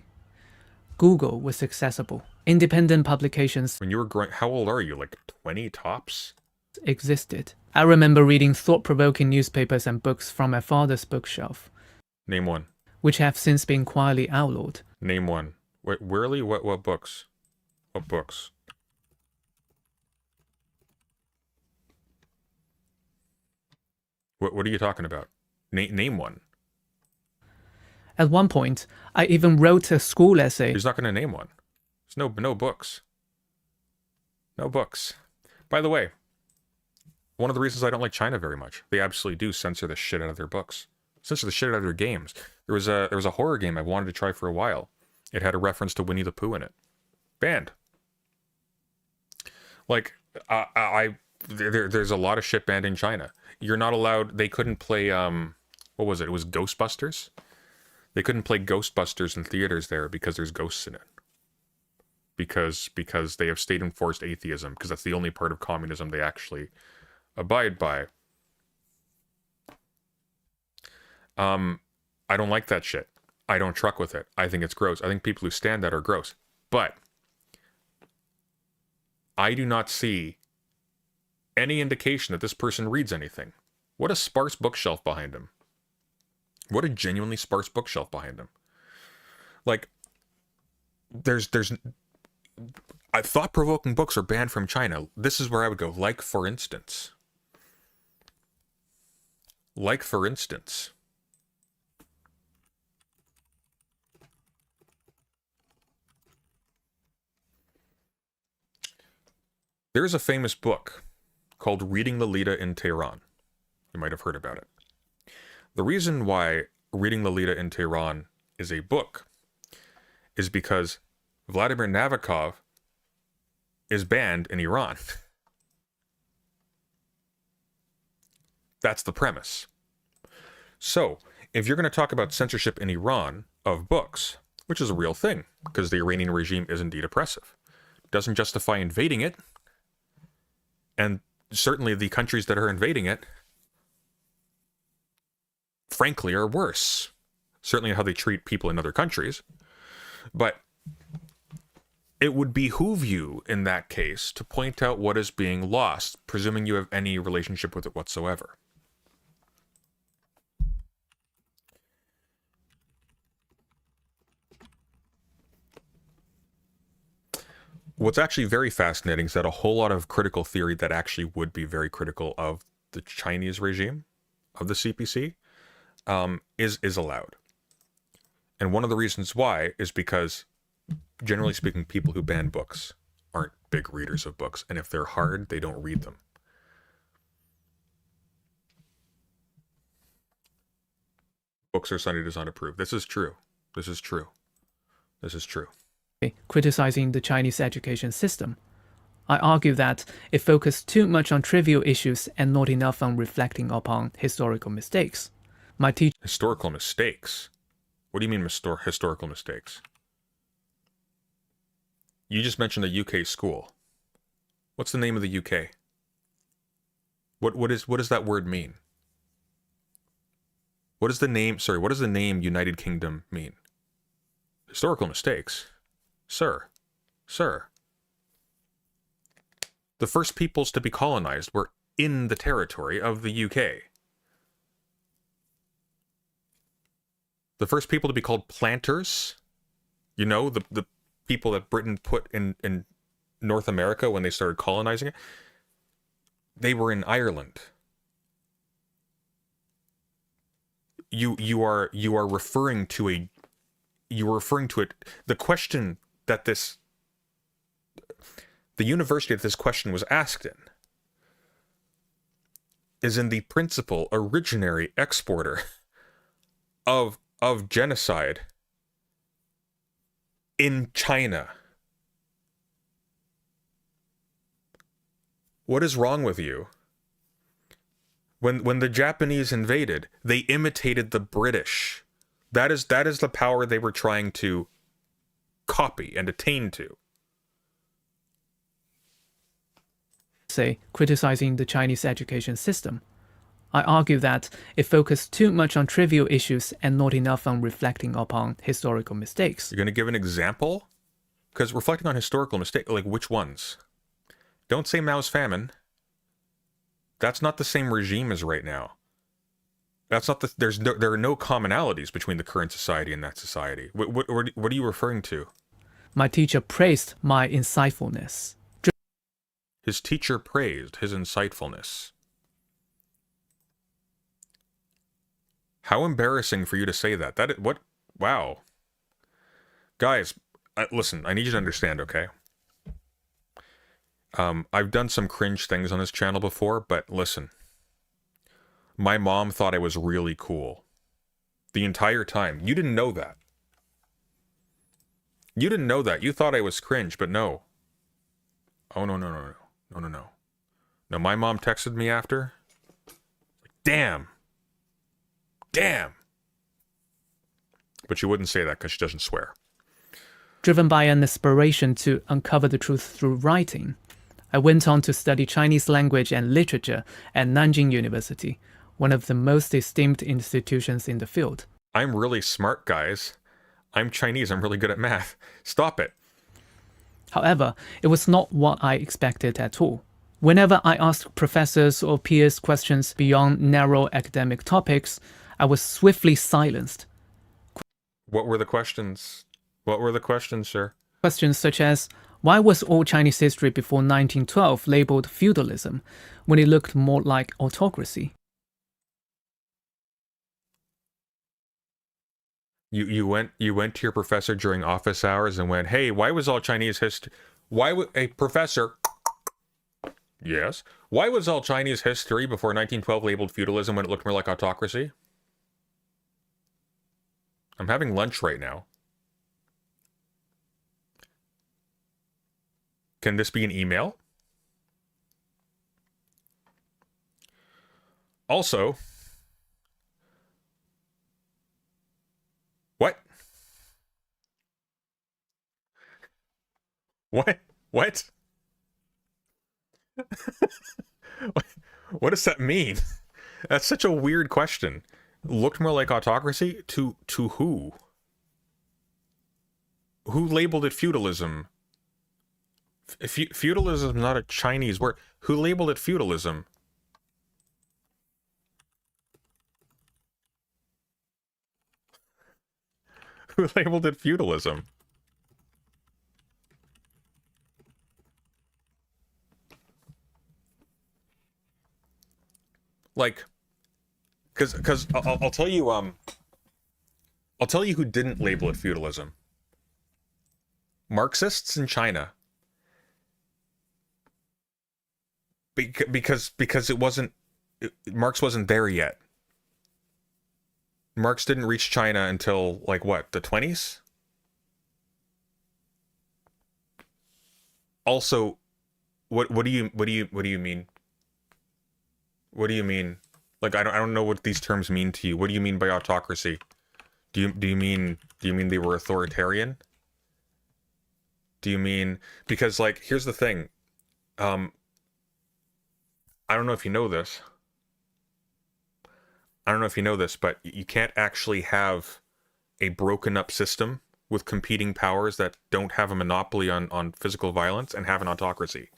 Google was accessible. Independent publications... When you were growing... How old are you? Like 20 tops? ...existed. I remember reading thought-provoking newspapers and books from my father's bookshelf. Name one. Which have since been quietly outlawed. Name one. Wait, really? What books? What books? What are you talking about? Name one. At one point, I even wrote a school essay. He's not going to name one. There's no books. No books. By the way, one of the reasons I don't like China very much, they absolutely do censor the shit out of their books. Censor the shit out of their games. There was a horror game I wanted to try for a while. It had a reference to Winnie the Pooh in it. Banned. Like, there's a lot of shit banned in China. You're not allowed... They couldn't play... what was it? It was Ghostbusters? They couldn't play Ghostbusters in theaters there because there's ghosts in it. Because they have state-enforced atheism, because that's the only part of communism they actually abide by. I don't like that shit. I don't truck with it. I think it's gross. I think people who stand that are gross. But I do not see any indication that this person reads anything. What a sparse bookshelf behind him. What a genuinely sparse bookshelf behind him. Like, thought-provoking books are banned from China. This is where I would go. Like, for instance. There's a famous book called Reading Lolita in Tehran. You might have heard about it. The reason why Reading Lolita in Tehran is a book is because Vladimir Nabokov is banned in Iran. That's the premise. So, if you're going to talk about censorship in Iran of books, which is a real thing, because the Iranian regime is indeed oppressive, doesn't justify invading it, and certainly the countries that are invading it, frankly, are worse. Certainly how they treat people in other countries. But it would behoove you, in that case, to point out what is being lost, presuming you have any relationship with it whatsoever. What's actually very fascinating is that a whole lot of critical theory that actually would be very critical of the Chinese regime, of the CPC, is allowed. And one of the reasons why is because, generally speaking, people who ban books aren't big readers of books. And if they're hard, they don't read them. Books are Sunday does not approve. This is true. This is true. This is true. Criticizing the Chinese education system. I argue that it focused too much on trivial issues and not enough on reflecting upon historical mistakes. My teacher... Historical mistakes? What do you mean historical mistakes? You just mentioned a UK school. What's the name of the UK? What does that word mean? What does the name United Kingdom mean? Historical mistakes? Sir. The first peoples to be colonized were in the territory of the UK. The first people to be called planters, you know, the people that Britain put in North America when they started colonizing it, they were in Ireland. You are referring to it. The question that the university that this question was asked in is in the principal originary exporter of genocide in China. What is wrong with you? When the Japanese invaded, they imitated the British. That is the power they were trying to copy and attain to. Say, criticizing the Chinese education system. I argue that it focused too much on trivial issues and not enough on reflecting upon historical mistakes. You're going to give an example? Because reflecting on historical mistakes, like which ones? Don't say Mao's famine. That's not the same regime as right now. That's not there are no commonalities between the current society and that society. What are you referring to? My teacher praised my insightfulness. His teacher praised his insightfulness. How embarrassing for you to say that. Wow. Guys, listen, I need you to understand, okay? I've done some cringe things on this channel before, but listen. My mom thought I was really cool. The entire time. You didn't know that. You didn't know that. You thought I was cringe, but no. Oh, no. No, my mom texted me after. Damn. But she wouldn't say that because she doesn't swear. Driven by an aspiration to uncover the truth through writing, I went on to study Chinese language and literature at Nanjing University, one of the most esteemed institutions in the field. I'm really smart, guys. I'm Chinese. I'm really good at math. Stop it. However, it was not what I expected at all. Whenever I asked professors or peers questions beyond narrow academic topics, I was swiftly silenced. What were the questions? What were the questions, sir? Questions such as, Why was all Chinese history before 1912 labeled feudalism when it looked more like autocracy? You went to your professor during office hours and went, "Hey, why was all Chinese history? Why would a professor? Yes. Why was all Chinese history before 1912 labeled feudalism when it looked more like autocracy?" I'm having lunch right now. Can this be an email? Also, what? What? What? What does that mean? That's such a weird question. Looked more like autocracy? To who? Who labeled it feudalism? Feudalism is not a Chinese word. Who labeled it feudalism? Who labeled it feudalism? Like, because I'll tell you who didn't label it feudalism. Marxists in China. Because it wasn't, Marx wasn't there yet. Marx didn't reach China until like what, the 20s? Also, what do you mean? What do you mean? Like I don't know what these terms mean to you. What do you mean by autocracy? Do you mean they were authoritarian? Do you mean, because like here's the thing. I don't know if you know this. But you can't actually have a broken up system with competing powers that don't have a monopoly on physical violence and have an autocracy.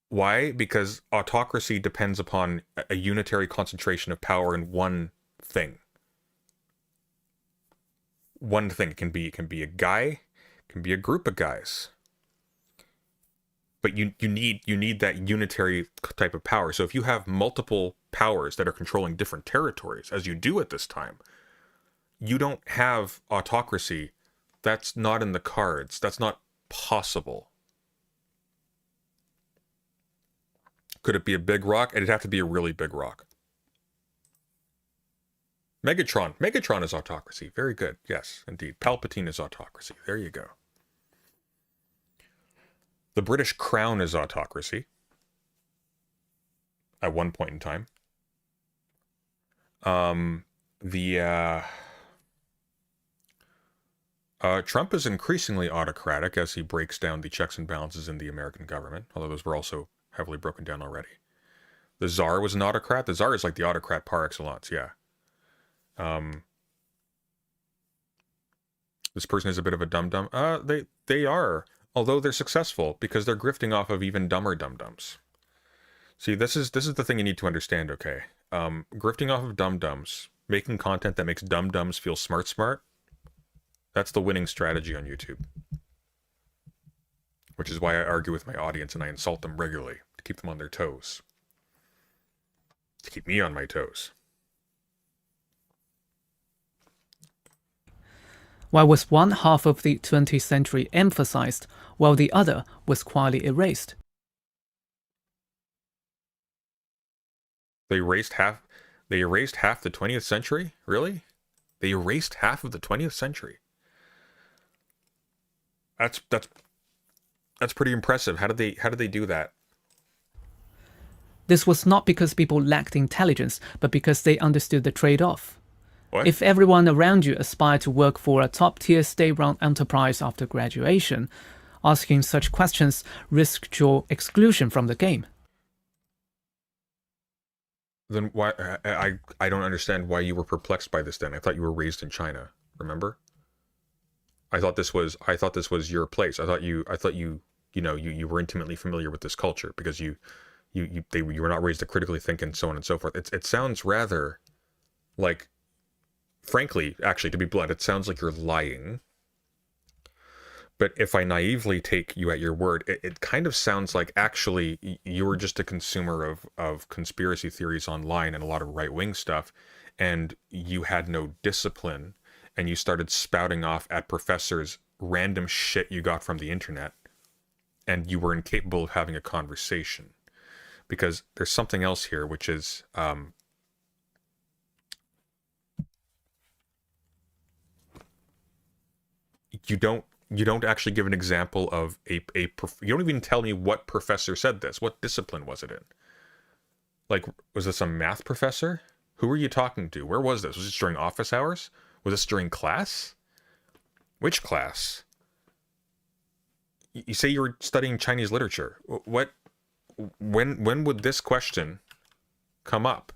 Why? Because autocracy depends upon a unitary concentration of power in one thing. One thing. It can be a guy, it can be a group of guys. But you need that unitary type of power. So if you have multiple powers that are controlling different territories, as you do at this time, you don't have autocracy. That's not in the cards. That's not possible. Could it be a big rock? It'd have to be a really big rock. Megatron is autocracy. Very good. Yes, indeed. Palpatine is autocracy. There you go. The British Crown is autocracy. At one point in time. Trump is increasingly autocratic as he breaks down the checks and balances in the American government, although those were also heavily broken down already. The Tsar was an autocrat. The Tsar is like the autocrat par excellence, yeah. This person is a bit of a dum-dum. They are, although they're successful because they're grifting off of even dumber dum-dums. See, this is the thing you need to understand, okay? Grifting off of dum-dums, making content that makes dum-dums feel smart, that's the winning strategy on YouTube. Which is why I argue with my audience and I insult them regularly, to keep them on their toes. To keep me on my toes. Why was one half of the 20th century emphasized while the other was quietly erased? They erased half the 20th century? Really? They erased half of the 20th century. That's pretty impressive. How did they do that? This was not because people lacked intelligence, but because they understood the trade-off. What? If everyone around you aspired to work for a top-tier state-run enterprise after graduation, asking such questions risked your exclusion from the game. Then why? I don't understand why you were perplexed by this then. I thought you were raised in China, remember? I thought this was your place. I thought you were intimately familiar with this culture because you were not raised to critically think and so on and so forth. It sounds rather like, frankly, actually, to be blunt, it sounds like you're lying. But if I naively take you at your word, it kind of sounds like actually you were just a consumer of conspiracy theories online and a lot of right-wing stuff, and you had no discipline, and you started spouting off at professors random shit you got from the internet, and you were incapable of having a conversation. Because there's something else here, which is you don't actually give an example of you don't even tell me what professor said this. What discipline was it in? Like, was this a math professor? Who were you talking to? Where was this? Was this during office hours? Was this during class? Which class? You say you were studying Chinese literature. When would this question come up?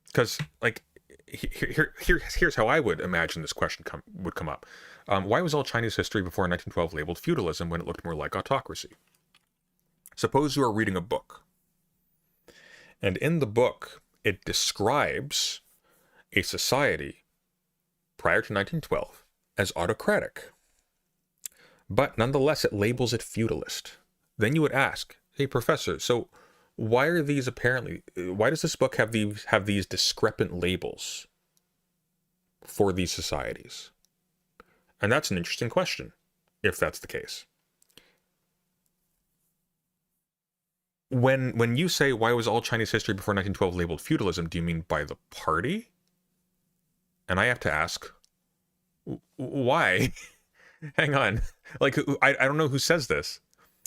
Because, like, here's how I would imagine this question would come up. Why was all Chinese history before 1912 labeled feudalism when it looked more like autocracy? Suppose you are reading a book, and in the book, it describes a society prior to 1912 as autocratic, but nonetheless it labels it feudalist. Then you would ask, hey professor, so why does this book have these discrepant labels for these societies? And that's an interesting question, if that's the case. When you say, why was all Chinese history before 1912 labeled feudalism, do you mean by the party? And I have to ask, why? Hang on. Like, I don't know who says this.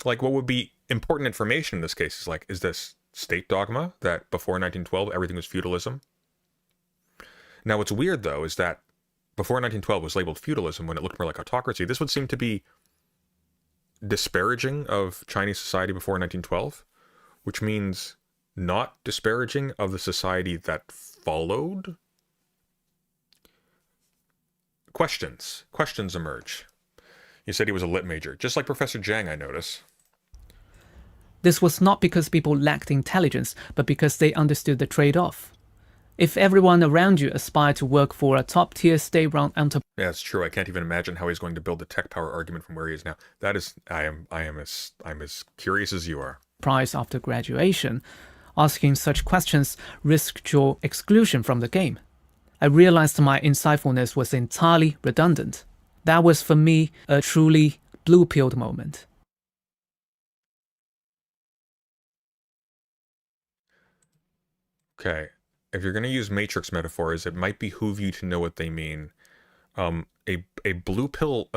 Like, what would be important information in this case is like, is this state dogma that before 1912 everything was feudalism? Now, what's weird, though, is that before 1912 was labeled feudalism when it looked more like autocracy. This would seem to be disparaging of Chinese society before 1912, which means not disparaging of the society that followed. Questions emerge. You said he was a lit major, just like Professor Zhang, I notice. This was not because people lacked intelligence, but because they understood the trade-off. If everyone around you aspired to work for a top-tier state-run enterprise... Yeah, it's true. I can't even imagine how he's going to build the tech power argument from where he is now. That is, I'm as curious as you are. After graduation, asking such questions risked your exclusion from the game. I realized my insightfulness was entirely redundant. That was for me a truly blue-pilled moment. Okay. If you're going to use Matrix metaphors, it might behoove you to know what they mean. A blue pill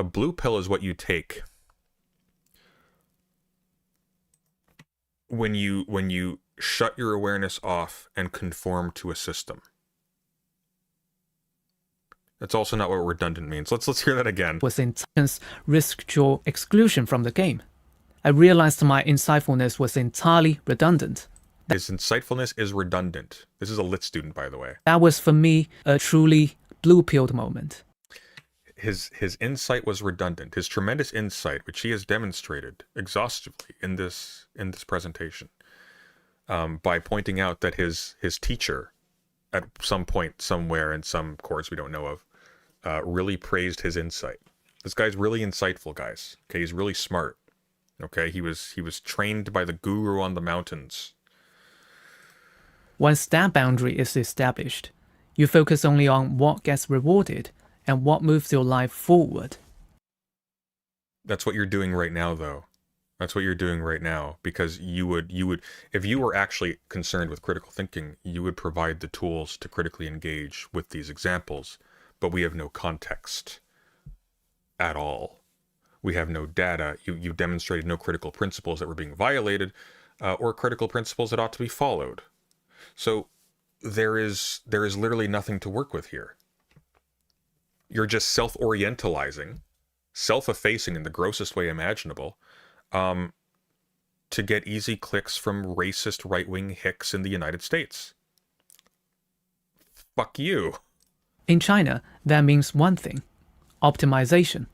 is what you take when you shut your awareness off and conform to a system. That's also not what redundant means. Let's hear that again. Was intense risked your exclusion from the game. I realized my insightfulness was entirely redundant. His insightfulness is redundant. This is a lit student, by the way. That was for me a truly blue-pilled moment. His insight was redundant. His tremendous insight, which he has demonstrated exhaustively in this presentation, by pointing out that his teacher, at some point somewhere in some course we don't know of, really praised his insight. This guy's really insightful, guys. Okay, he's really smart. Okay, he was trained by the guru on the mountains. Once that boundary is established, you focus only on what gets rewarded and what moves your life forward. That's what you're doing right now, though. That's what you're doing right now, because you would, if you were actually concerned with critical thinking, you would provide the tools to critically engage with these examples, but we have no context at all. We have no data. You demonstrated no critical principles that were being violated, or critical principles that ought to be followed. So there is literally nothing to work with here. You're just self-orientalizing, self-effacing in the grossest way imaginable, to get easy clicks from racist right-wing hicks in the United States. Fuck you. In China, that means one thing: optimization.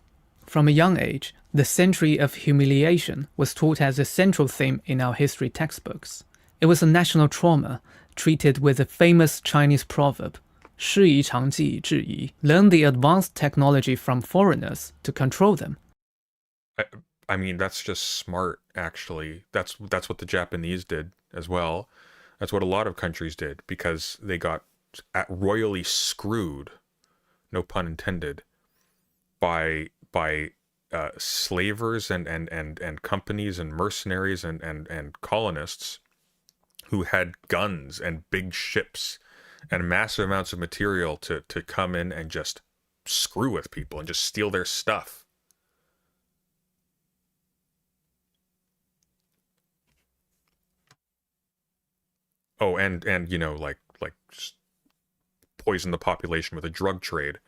From a young age, the century of humiliation was taught as a central theme in our history textbooks. It was a national trauma, treated with a famous Chinese proverb, 师夷长技制夷, learn the advanced technology from foreigners to control them. I, I mean, that's just smart, actually. That's what the Japanese did as well. That's what a lot of countries did because they got royally screwed, no pun intended, by slavers and companies and mercenaries and colonists who had guns and big ships and massive amounts of material to come in and just screw with people and just steal their stuff. Oh, and you know, like just poison the population with a drug trade.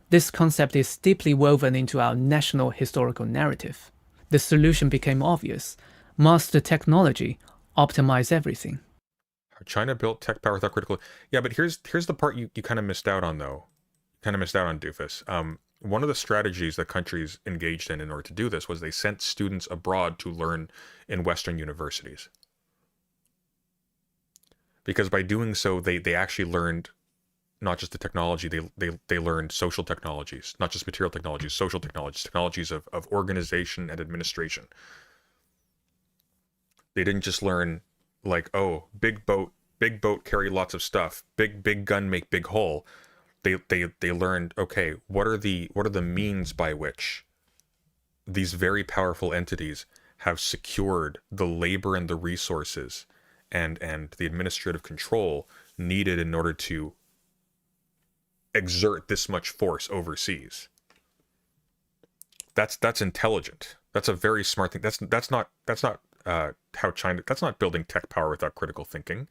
This concept is deeply woven into our national historical narrative. The solution became obvious: master technology, optimize everything. China built tech power without critical. Yeah, but here's the part you kind of missed out on though. Kind of missed out on, Doofus. One of the strategies that countries engaged in order to do this was they sent students abroad to learn in Western universities. Because by doing so, they actually learned not just the technology, they learned social technologies, not just material technologies, social technologies, technologies of organization and administration. They didn't just learn like, oh, big boat carry lots of stuff, big gun make big hole. They learned, okay, what are the means by which these very powerful entities have secured the labor and the resources and the administrative control needed in order to exert this much force overseas. That's intelligent. That's a very smart thing. That's not how China. That's not building tech power without critical thinking.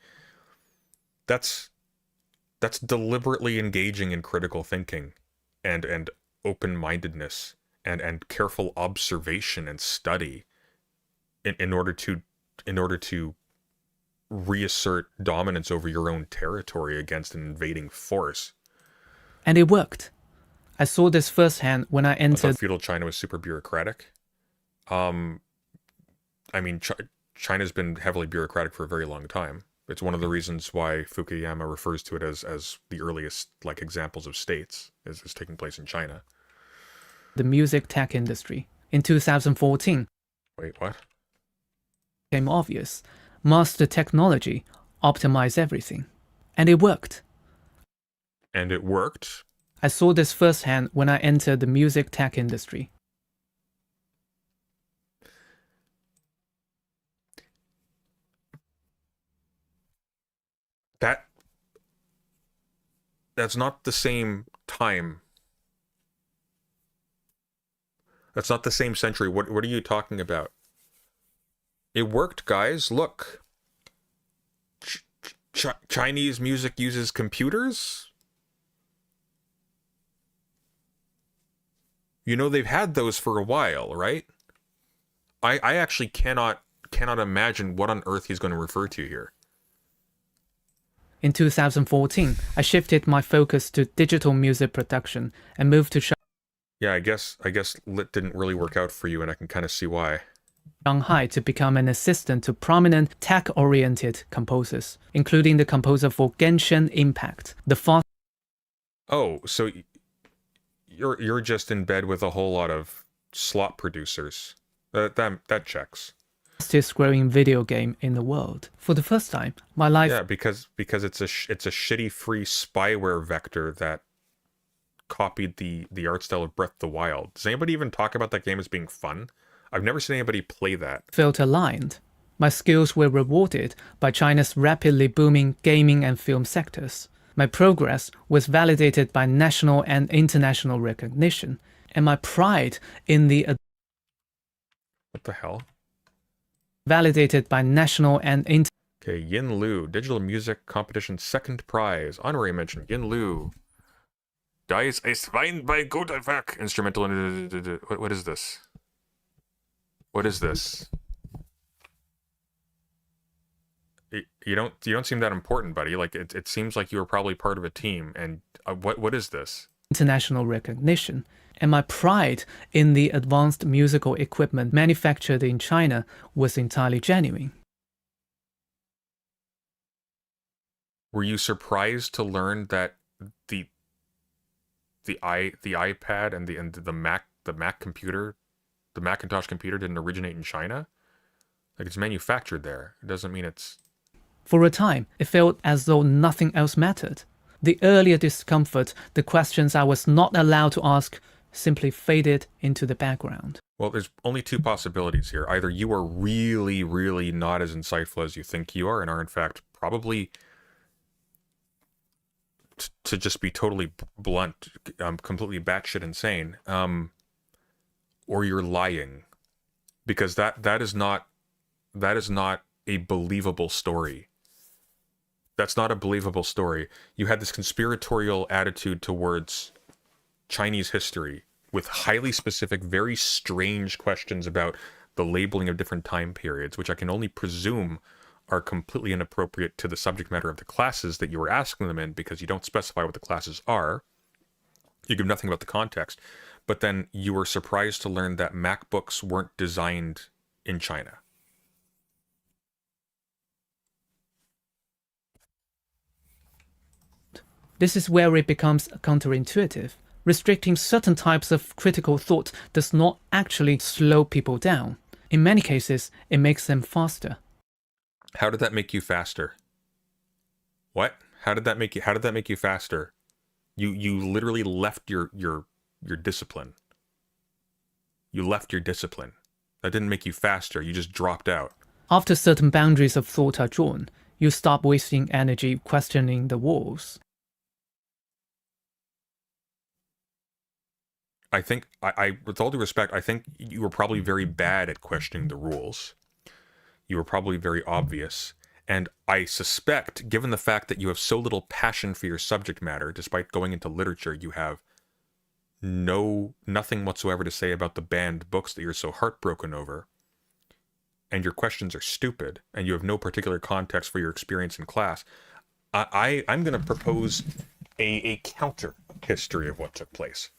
That's deliberately engaging in critical thinking and open-mindedness and careful observation and study in order to reassert dominance over your own territory against an invading force. And it worked. I saw this firsthand when I I entered. thought feudal China was super bureaucratic. I mean, China's been heavily bureaucratic for a very long time. It's one of the reasons why Fukuyama refers to it as the earliest like examples of states is taking place in China. The music tech industry. In 2014, Wait, what? became obvious: master technology, optimize everything. And it worked. And it worked. I saw this firsthand when I entered the music tech industry. That's not the same time. That's not the same century. What are you talking about? It worked, guys. Look. Chinese music uses computers? You know, they've had those for a while, right? I actually cannot imagine what on earth he's going to refer to here. In 2014, I shifted my focus to digital music production and moved to Yeah, I guess lit didn't really work out for you, and I can kind of see why. Shanghai to become an assistant to prominent tech-oriented composers, including the composer for Genshin Impact, the Oh, so you're just in bed with a whole lot of slot producers. That checks. fastest growing video game in the world. For the first time, my life Yeah, because it's a shitty free spyware vector that copied the art style of Breath of the Wild. Does anybody even talk about that game as being fun? I've never seen anybody play that. felt aligned. My skills were rewarded by China's rapidly booming gaming and film sectors. My progress was validated by national and international recognition, and my pride in the What the hell? validated by national and international Okay, Yin Lu, Digital Music Competition second prize. Honorary mention, Yin Lu. Dice ist Wein bei guter Werk. Instrumental. What is this? What is this? You don't seem that important, buddy. Like it seems like you were probably part of a team. And what is this? international recognition, and my pride in the advanced musical equipment manufactured in China was entirely genuine. Were you surprised to learn that the iPad and the Mac computer The Macintosh computer didn't originate in China. Like, it's manufactured there. It doesn't mean it's... For a time, it felt as though nothing else mattered. The earlier discomfort, the questions I was not allowed to ask, simply faded into the background. Well, there's only two possibilities here. Either you are really, really not as insightful as you think you are, and are in fact probably, to just be totally blunt, completely batshit insane, or you're lying, because that is not a believable story. That's not a believable story. You had this conspiratorial attitude towards Chinese history with highly specific, very strange questions about the labeling of different time periods, which I can only presume are completely inappropriate to the subject matter of the classes that you were asking them in, because you don't specify what the classes are. You give nothing about the context. But then you were surprised to learn that MacBooks weren't designed in China. This is where it becomes counterintuitive. Restricting certain types of critical thought does not actually slow people down. In many cases, it makes them faster. How did that make you faster? What? How did that make you faster? You literally left your discipline. You left your discipline. That didn't make you faster, you just dropped out. After certain boundaries of thought are drawn, you stop wasting energy questioning the walls. I think, with all due respect, I think you were probably very bad at questioning the rules. You were probably very obvious. And I suspect, given the fact that you have so little passion for your subject matter, despite going into literature, you have nothing whatsoever to say about the banned books that you're so heartbroken over, and your questions are stupid, and you have no particular context for your experience in class, I'm going to propose a counter history of what took place.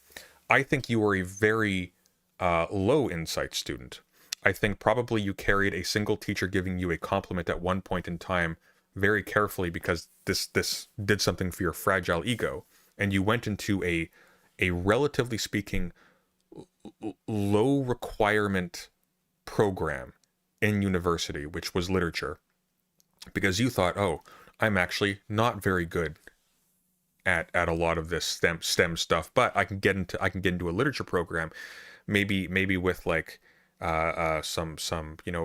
I think you were a very low insight student. I think probably you carried a single teacher giving you a compliment at one point in time very carefully, because this did something for your fragile ego, and you went into a relatively speaking low requirement program in university, which was literature, because you thought, oh, I'm actually not very good at a lot of this STEM stuff, but I can get into a literature program, maybe with like some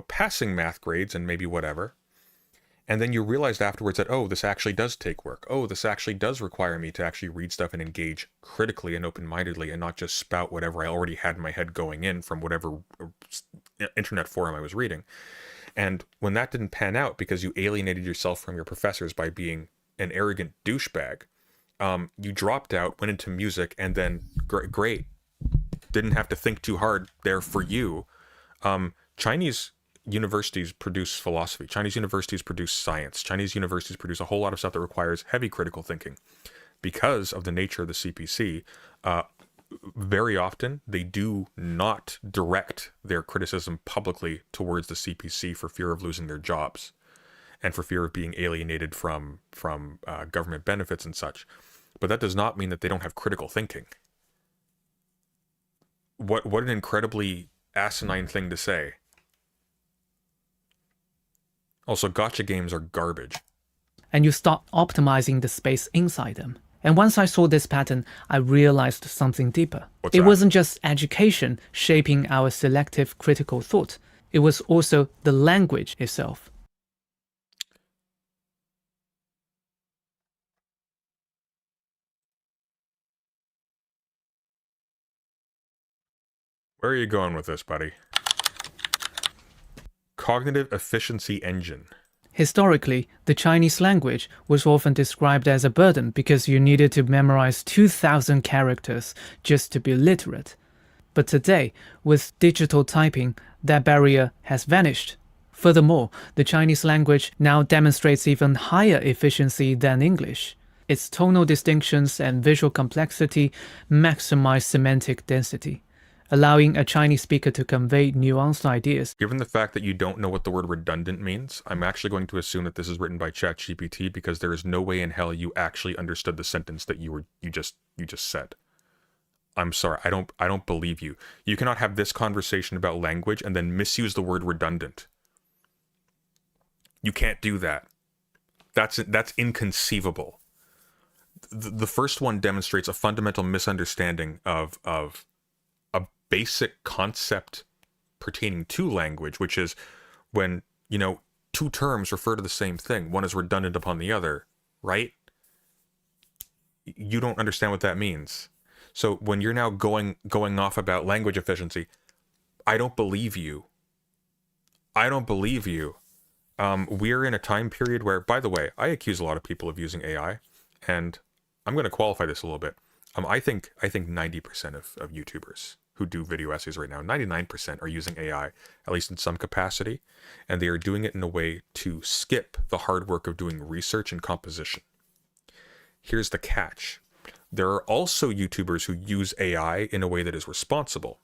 passing math grades and maybe whatever. And then you realized afterwards that, oh, this actually does take work. Oh, this actually does require me to actually read stuff and engage critically and open-mindedly, and not just spout whatever I already had in my head going in from whatever internet forum I was reading. And when that didn't pan out because you alienated yourself from your professors by being an arrogant douchebag, you dropped out, went into music, and then great. Didn't have to think too hard there for you. Chinese universities produce philosophy. Chinese universities produce science. Chinese universities produce a whole lot of stuff that requires heavy critical thinking. Because of the nature of the CPC, very often they do not direct their criticism publicly towards the CPC for fear of losing their jobs and for fear of being alienated from government benefits and such. But that does not mean that they don't have critical thinking. What an incredibly asinine thing to say. Also, gotcha games are garbage. And you start optimizing the space inside them. And once I saw this pattern, I realized something deeper. What's it that? wasn't just education shaping our selective critical thought. It was also the language itself. Where are you going with this, buddy? Cognitive efficiency engine. Historically, the Chinese language was often described as a burden because you needed to memorize 2,000 characters just to be literate. But today, with digital typing, that barrier has vanished. Furthermore, the Chinese language now demonstrates even higher efficiency than English. Its tonal distinctions and visual complexity maximize semantic density, allowing a Chinese speaker to convey nuanced ideas. Given the fact that you don't know what the word redundant means, I'm actually going to assume that this is written by ChatGPT, because there is no way in hell you actually understood the sentence that you just said. I'm sorry, I don't believe you. You cannot have this conversation about language and then misuse the word redundant. You can't do that. That's inconceivable. The first one demonstrates a fundamental misunderstanding of a basic concept pertaining to language, which is when, you know, two terms refer to the same thing, one is redundant upon the other, right? You don't understand what that means. So when you're now going off about language efficiency, I don't believe you. I don't believe you. We're in a time period where, by the way, I accuse a lot of people of using AI, and I'm going to qualify this a little bit. I think 90% of YouTubers who do video essays right now, 99% are using AI, at least in some capacity, and they are doing it in a way to skip the hard work of doing research and composition. Here's the catch. There are also YouTubers who use AI in a way that is responsible.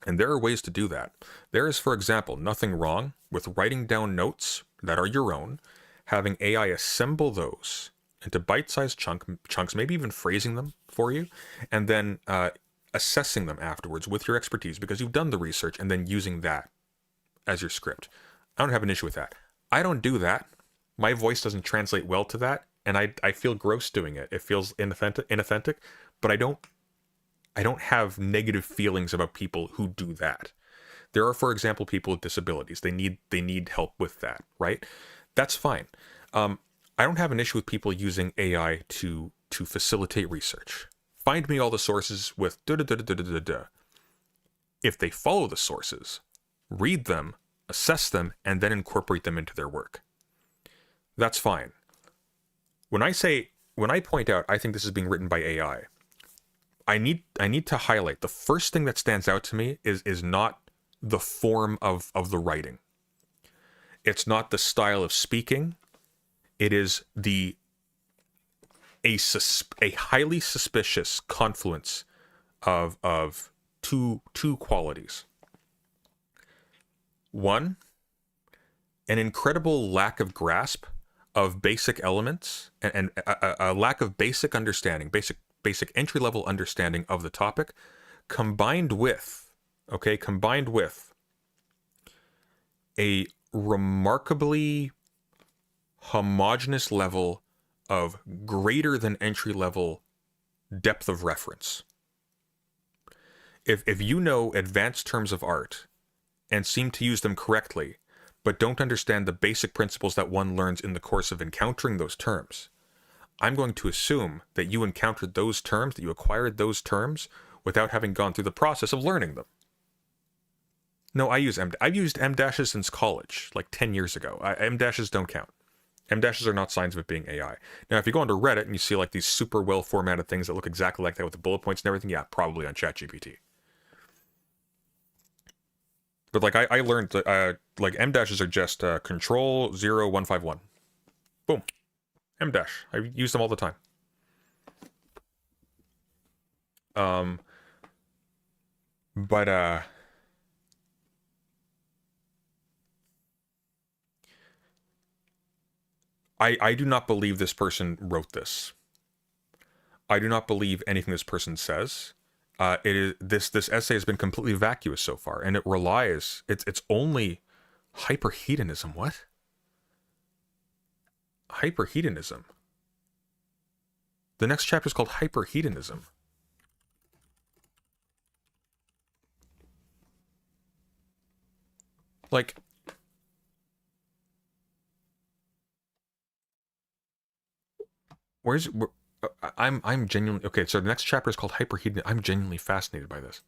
And there are ways to do that. There is, for example, nothing wrong with writing down notes that are your own, having AI assemble those into bite-sized chunks, maybe even phrasing them for you, and then assessing them afterwards with your expertise because you've done the research, and then using that as your script. I don't have an issue with that. I don't do that. My voice doesn't translate well to that, and I feel gross doing it. It feels inauthentic, but I don't have negative feelings about people who do that. There are, for example, people with disabilities. They need help with that, right? That's fine. I don't have an issue with people using AI to facilitate research. Find me all the sources with da-da-da-da-da-da-da. If they follow the sources, read them, assess them, and then incorporate them into their work, that's fine. When I point out, I think this is being written by AI, I need to highlight the first thing that stands out to me is not the form of the writing. It's not the style of speaking. It is a highly suspicious confluence of two qualities. One, an incredible lack of grasp of basic elements and a lack of basic understanding, basic entry-level understanding of the topic, combined with a remarkably homogeneous level of greater than entry-level depth of reference. If you know advanced terms of art and seem to use them correctly, but don't understand the basic principles that one learns in the course of encountering those terms, I'm going to assume that you encountered those terms, that you acquired those terms without having gone through the process of learning them. No, I've used M dashes since college, like 10 years ago. M dashes don't count. M dashes are not signs of it being AI. Now, if you go onto Reddit and you see like these super well formatted things that look exactly like that with the bullet points and everything, yeah, probably on ChatGPT. But like I learned like M dashes are just control 0151. Boom. M dash. I use them all the time. But I do not believe this person wrote this. I do not believe anything this person says. This essay has been completely vacuous so far, and it relies. It's only hyperhedonism. What? Hyperhedonism. The next chapter is called Hyperhedonism. Like, I'm genuinely okay. So the next chapter is called Hyperhedonism. I'm genuinely fascinated by this.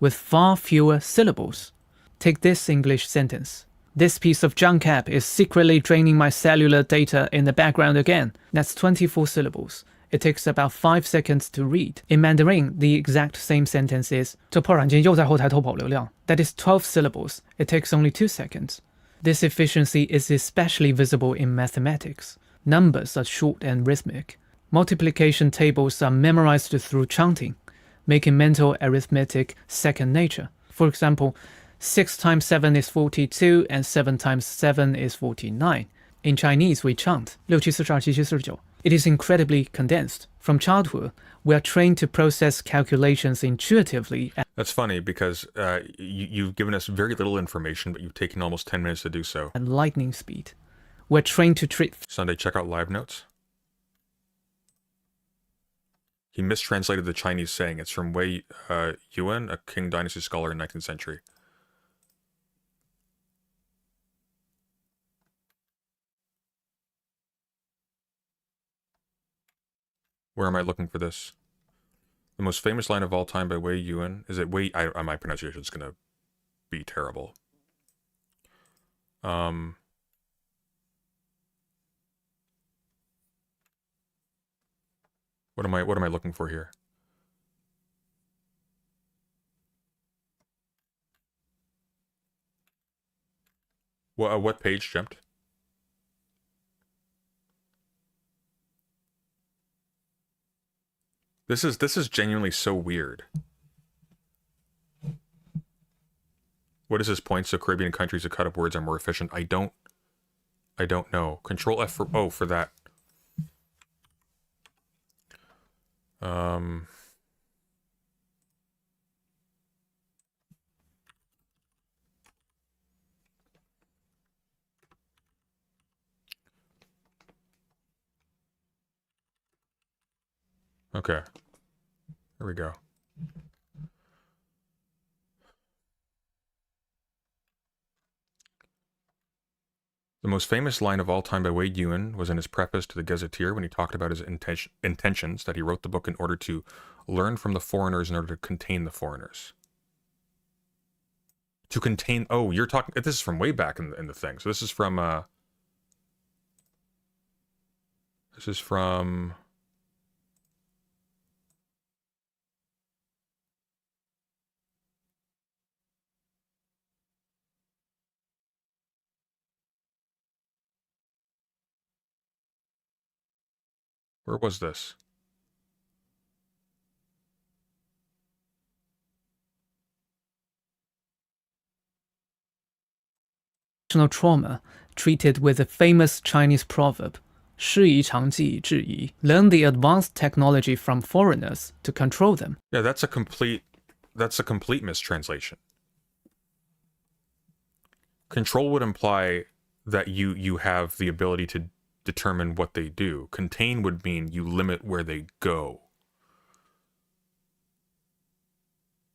With far fewer syllables. Take this English sentence. This piece of junk app is secretly draining my cellular data in the background again. That's 24 syllables. It takes about 5 seconds to read. In Mandarin, the exact same sentence is 这破软件又在后台偷跑流量. That is 12 syllables. It takes only 2 seconds. This efficiency is especially visible in mathematics. Numbers are short and rhythmic. Multiplication tables are memorized through chanting, making mental arithmetic second nature. For example, 6 times 7 is 42 and 7 times 7 is 49. In Chinese, we chant 6 7 2 7 7 9. It is incredibly condensed. From childhood, we are trained to process calculations intuitively That's funny because you've given us very little information, but you've taken almost 10 minutes to do so. at lightning speed. We're trained to treat Sunday, check out live notes. He mistranslated the Chinese saying. It's from Wei Yuan, a Qing Dynasty scholar in 19th century. Where am I looking for this? The most famous line of all time by Wei Yuan. Is it Wei? My pronunciation is going to be terrible. What am I looking for here? What page jumped? This is genuinely so weird. What is his point? So Caribbean countries that cut up words are more efficient. I don't know. Control F for that. Okay. Here we go. The most famous line of all time by Wei Yuan was in his preface to the Gazetteer when he talked about his intentions that he wrote the book in order to learn from the foreigners in order to contain the foreigners. To contain... Oh, you're talking... This is from way back in the thing. So this is from... This is from... Where was this? trauma treated with a famous Chinese proverb, 师夷长技制夷. Learn the advanced technology from foreigners to control them. Yeah, that's a complete mistranslation. Control would imply that you have the ability to determine what they do. Contain would mean you limit where they go.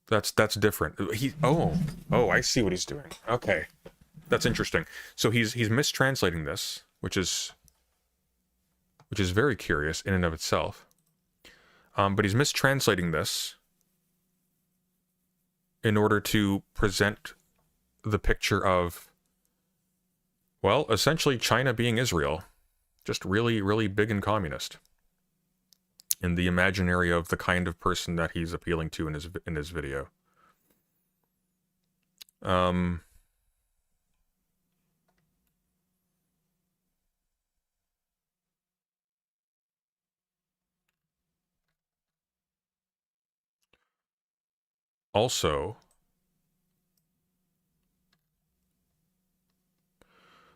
That's different. I see what he's doing. Okay. That's interesting. So he's mistranslating this, which is very curious in and of itself. But he's mistranslating this in order to present the picture of, well, essentially China being Israel, just really, really big and communist in the imaginary of the kind of person that he's appealing to in his video. Also,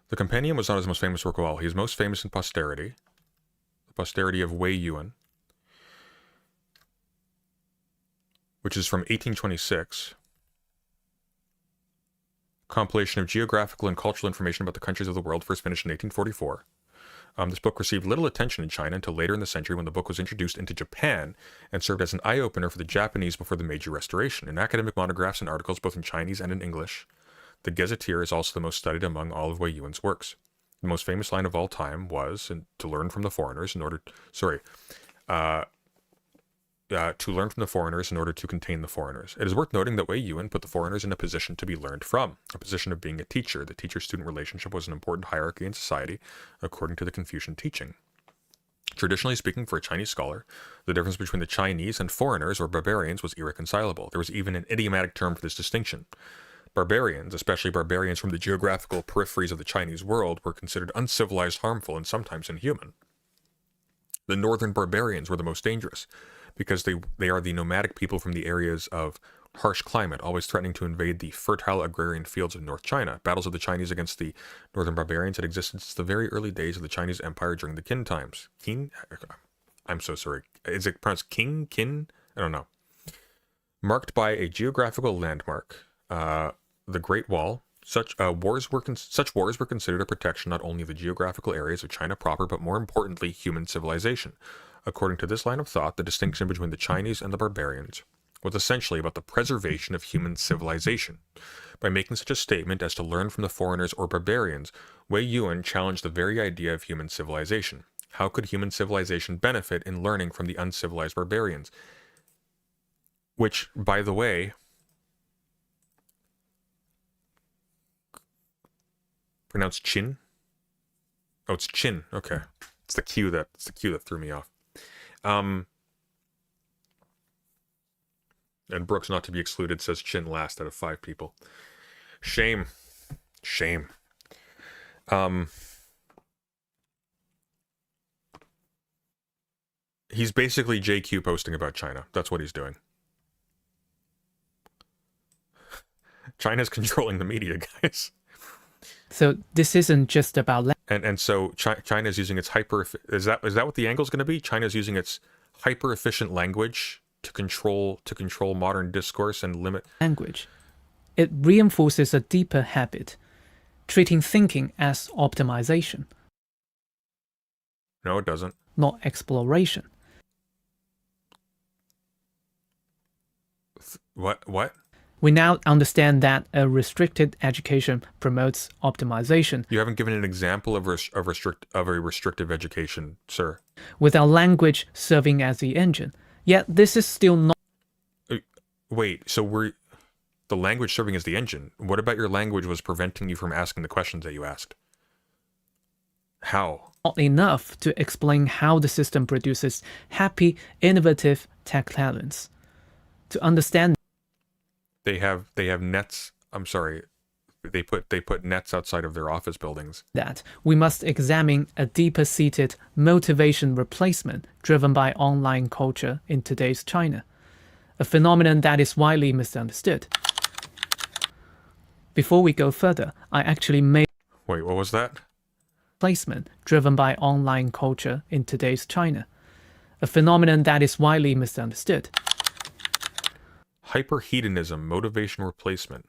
the Compendium was not his most famous work of all. He is most famous in posterity, the posterity of Wei Yuan, which is from 1826, compilation of geographical and cultural information about the countries of the world, first finished in 1844. This book received little attention in China until later in the century when the book was introduced into Japan and served as an eye-opener for the Japanese before the Meiji Restoration. In academic monographs and articles both in Chinese and in English, the Gazetteer is also the most studied among all of Wei Yuan's works. The most famous line of all time was, to learn from the foreigners in order... to learn from the foreigners in order to contain the foreigners. It is worth noting that Wei Yuan put the foreigners in a position to be learned from, a position of being a teacher. The teacher-student relationship was an important hierarchy in society, according to the Confucian teaching. Traditionally speaking, for a Chinese scholar, the difference between the Chinese and foreigners or barbarians was irreconcilable. There was even an idiomatic term for this distinction. Barbarians, especially barbarians from the geographical peripheries of the Chinese world, were considered uncivilized, harmful, and sometimes inhuman. The northern barbarians were the most dangerous, because they are the nomadic people from the areas of harsh climate, always threatening to invade the fertile agrarian fields of North China. Battles of the Chinese against the northern barbarians had existed since the very early days of the Chinese Empire during the Qin times. Qin? I'm so sorry. Is it pronounced King? Qin? I don't know. Marked by a geographical landmark, the Great Wall. Such wars were considered a protection not only of the geographical areas of China proper, but more importantly, human civilization. According to this line of thought, the distinction between the Chinese and the barbarians was essentially about the preservation of human civilization. By making such a statement as to learn from the foreigners or barbarians, Wei Yuan challenged the very idea of human civilization. How could human civilization benefit in learning from the uncivilized barbarians? Which, by the way, pronounced Qin? Oh, it's Qin. Okay, it's the Q that threw me off. And Brooks, not to be excluded, says Qin last out of 5 people. Shame. Shame. He's basically JQ posting about China. That's what he's doing. China's controlling the media, guys. So this isn't just about And so China's using its is that what the angle's going to be? China's using its hyper efficient language to control modern discourse and limit language. It reinforces a deeper habit, treating thinking as optimization. No, it doesn't. Not exploration. What? We now understand that a restricted education promotes optimization. You haven't given an example of a restrictive education, sir. With our language serving as the engine. Yet this is still not... Wait, so the language serving as the engine. What about your language was preventing you from asking the questions that you asked? How? Not enough to explain how the system produces happy, innovative tech talents. To understand... They have nets. I'm sorry. They put nets outside of their office buildings. That we must examine a deeper-seated motivation replacement driven by online culture in today's China, a phenomenon that is widely misunderstood. Before we go further, I actually made... Wait, what was that? Replacement driven by online culture in today's China, a phenomenon that is widely misunderstood. Hyperhedonism, motivation replacement.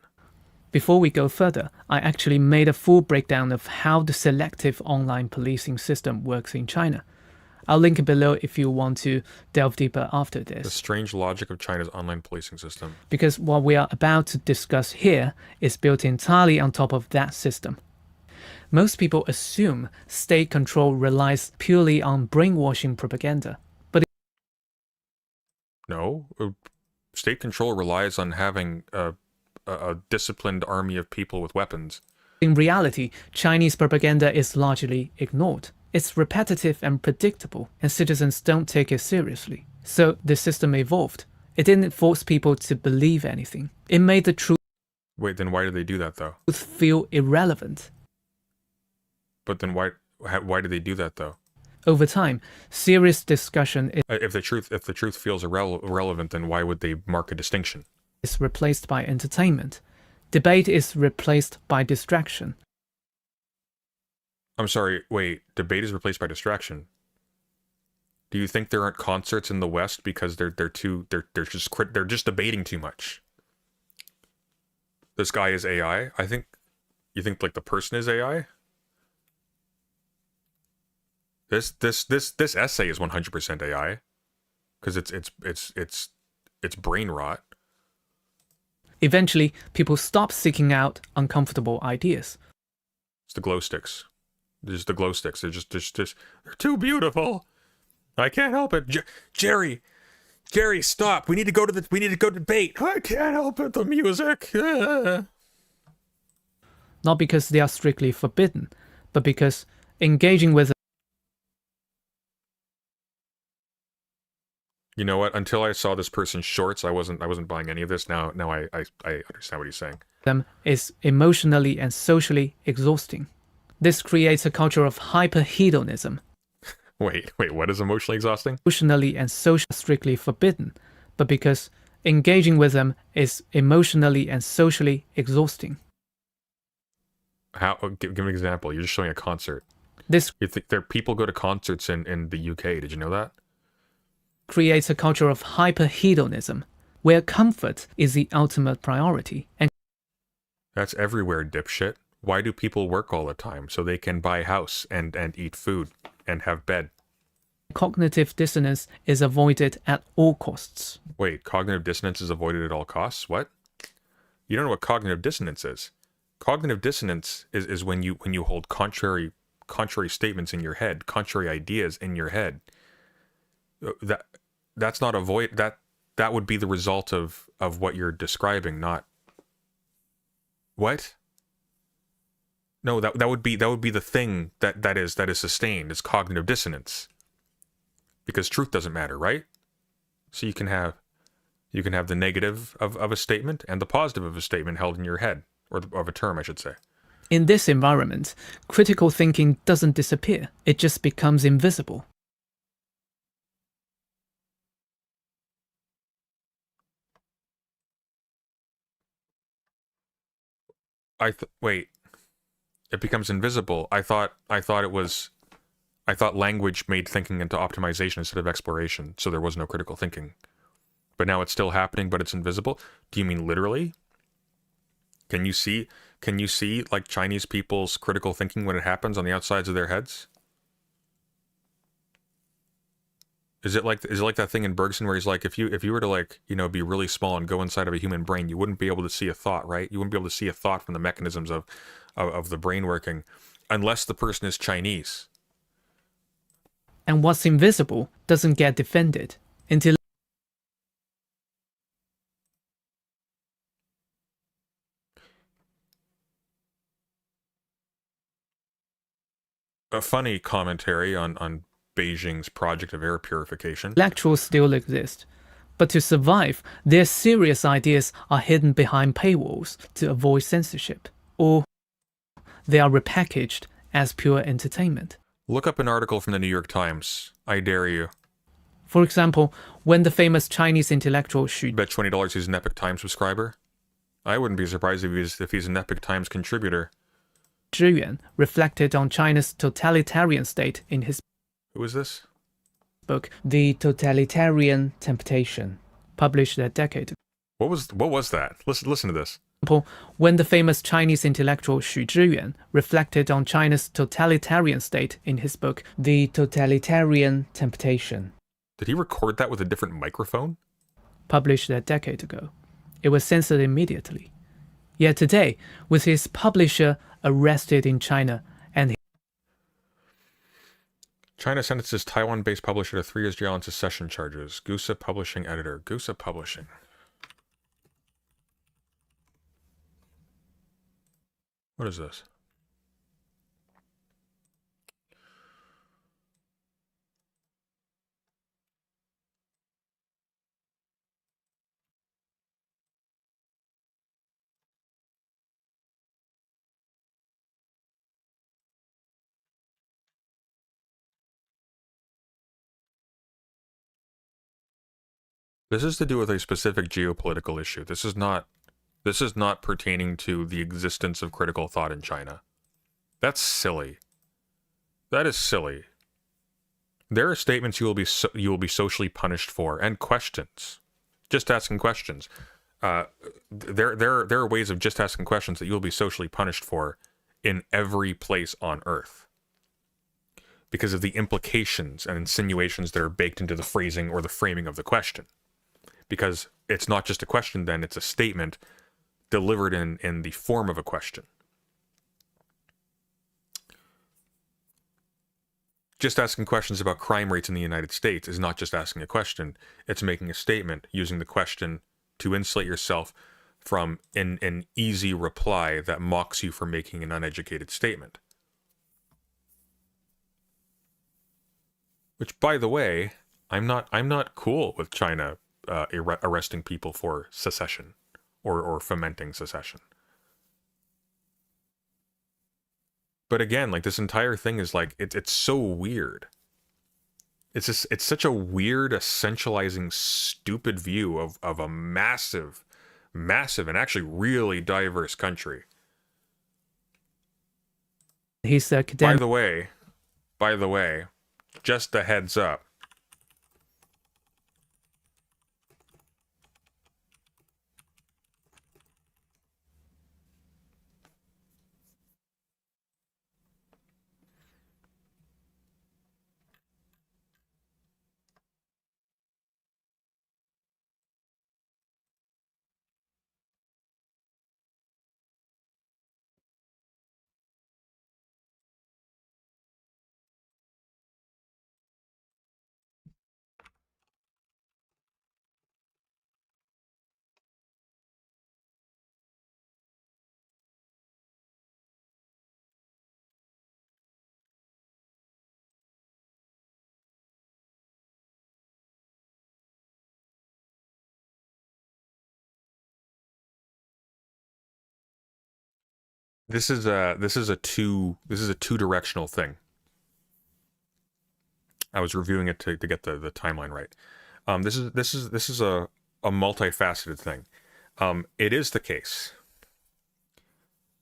Before we go further, I actually made a full breakdown of how the selective online policing system works in China. I'll link it below if you want to delve deeper after this. The strange logic of China's online policing system. Because what we are about to discuss here is built entirely on top of that system. Most people assume state control relies purely on brainwashing propaganda. But no, state control relies on having a disciplined army of people with weapons. In reality, Chinese propaganda is largely ignored. It's repetitive and predictable, and citizens don't take it seriously. So the system evolved. It didn't force people to believe anything. It made the truth... Wait, then why did they do that, though? ...feel irrelevant. But then why did they do that, though? Over time, serious discussion if the truth feels irrelevant, then why would they mark a distinction? Is replaced by entertainment. Debate is replaced by distraction. I'm sorry, wait, debate is replaced by distraction. Do you think there aren't concerts in the West because they're just debating too much? This guy is AI? You think like the person is AI? This essay is 100% AI, because it's brain rot. Eventually, people stop seeking out uncomfortable ideas. It's the glow sticks. Just the glow sticks. They're just they're too beautiful. I can't help it. Jerry, stop. We need to go debate. I can't help it. The music. Not because they are strictly forbidden, but because engaging with... You know what? Until I saw this person's shorts, I wasn't buying any of this. Now I understand what he's saying. Them is emotionally and socially exhausting. This creates a culture of hyperhedonism. Wait, what is emotionally exhausting? Emotionally and socially strictly forbidden, but because engaging with them is emotionally and socially exhausting. How? Give me an example. You're just showing a concert. This You think there people go to concerts in the UK? Did you know that? creates a culture of hyperhedonism, where comfort is the ultimate priority, and That's everywhere, dipshit. Why do people work all the time? So they can buy a house and eat food and have bed. cognitive dissonance is avoided at all costs. Wait, cognitive dissonance is avoided at all costs? What? You don't know what cognitive dissonance is. Cognitive dissonance is when you hold contrary statements in your head, contrary ideas in your head. That's not that would be the result of what you're describing, not what? No, that would be the thing that is sustained. It's cognitive dissonance. Because truth doesn't matter, right? So you can have the negative of a statement and the positive of a statement held in your head, or of a term, I should say. In this environment, critical thinking doesn't disappear, it just becomes invisible. Wait, it becomes invisible. I thought language made thinking into optimization instead of exploration, so there was no critical thinking. But now it's still happening, but it's invisible. Do you mean literally? Can you see like Chinese people's critical thinking when it happens on the outsides of their heads? Is it like that thing in Bergson where he's like, if you were to like, be really small and go inside of a human brain, you wouldn't be able to see a thought, right? You wouldn't be able to see a thought from the mechanisms of the brain working, unless the person is Chinese. And what's invisible doesn't get defended until a funny commentary on Beijing's project of air purification. intellectuals still exist. But to survive, their serious ideas are hidden behind paywalls to avoid censorship, or they are repackaged as pure entertainment. Look up an article from the New York Times. I dare you. For example, when the famous Chinese intellectual Xu Bet $20 he's an Epoch Times subscriber. I wouldn't be surprised if he's an Epoch Times contributor. Zhiyuan reflected on China's totalitarian state in his Who is this? book The Totalitarian Temptation, published a decade ago. What was that? Listen to this. When the famous Chinese intellectual Xu Zhiyuan reflected on China's totalitarian state in his book The Totalitarian Temptation, Did he record that with a different microphone? published a decade ago. It was censored immediately. Yet today, with his publisher arrested in China and China sentences Taiwan-based publisher to 3 years jail on secession charges. Gusa Publishing editor. Gusa Publishing. What is this? This is to do with a specific geopolitical issue. This is not pertaining to the existence of critical thought in China. That's silly. That is silly. There are statements you will be socially punished for, and questions. Just asking questions. There are ways of just asking questions that you will be socially punished for in every place on Earth, because of the implications and insinuations that are baked into the phrasing or the framing of the question. Because it's not just a question then, it's a statement delivered in the form of a question. Just asking questions about crime rates in the United States is not just asking a question, it's making a statement using the question to insulate yourself from an easy reply that mocks you for making an uneducated statement. Which, by the way, I'm not cool with China arresting people for secession or fomenting secession. But again, like, this entire thing is like, it's so weird. it's such a weird, essentializing, stupid view of a massive, massive, and actually really diverse country. His By academic the way, just a heads up. This is a two-directional thing. I was reviewing it to get the timeline right. This is a multifaceted thing. It is the case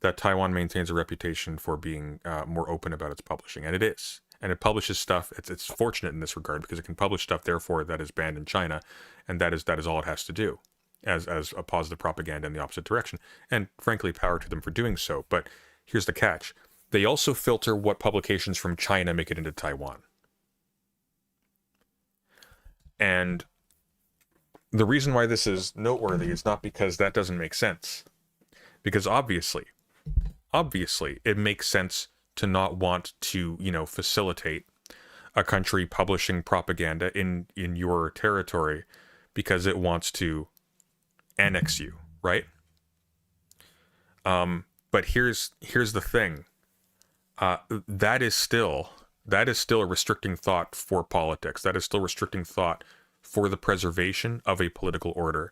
that Taiwan maintains a reputation for being more open about its publishing, and it is. And it publishes stuff. It's fortunate in this regard because it can publish stuff, therefore, that is banned in China, and that is all it has to do, as a positive propaganda in the opposite direction. And frankly, power to them for doing so. But here's the catch: they also filter what publications from China make it into Taiwan. And the reason why this is noteworthy is not because that doesn't make sense, because obviously it makes sense to not want to, facilitate a country publishing propaganda in your territory because it wants to annex you, right? But here's the thing. That is still a restricting thought for politics. That is still restricting thought for the preservation of a political order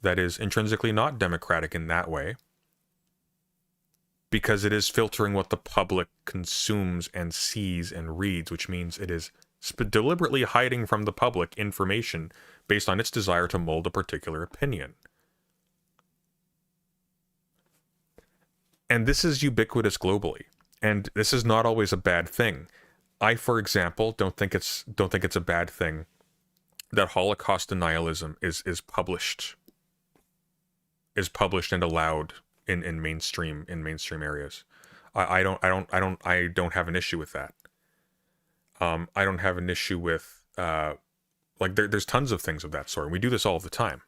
that is intrinsically not democratic in that way, because it is filtering what the public consumes and sees and reads, which means it is deliberately hiding from the public information based on its desire to mold a particular opinion. And this is ubiquitous globally, and this is not always a bad thing. I, for example, don't think it's a bad thing that Holocaust denialism is published and allowed in mainstream areas. I don't have an issue with that. I don't have an issue with there's tons of things of that sort. We do this all the time.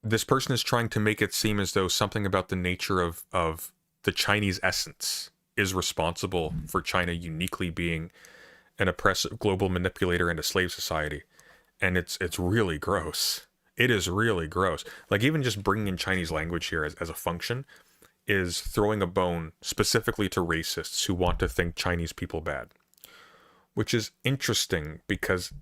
This person is trying to make it seem as though something about the nature of the Chinese essence is responsible for China uniquely being an oppressive global manipulator and a slave society. And it's really gross. It is really gross. Like, even just bringing in Chinese language here as a function is throwing a bone specifically to racists who want to think Chinese people bad. Which is interesting because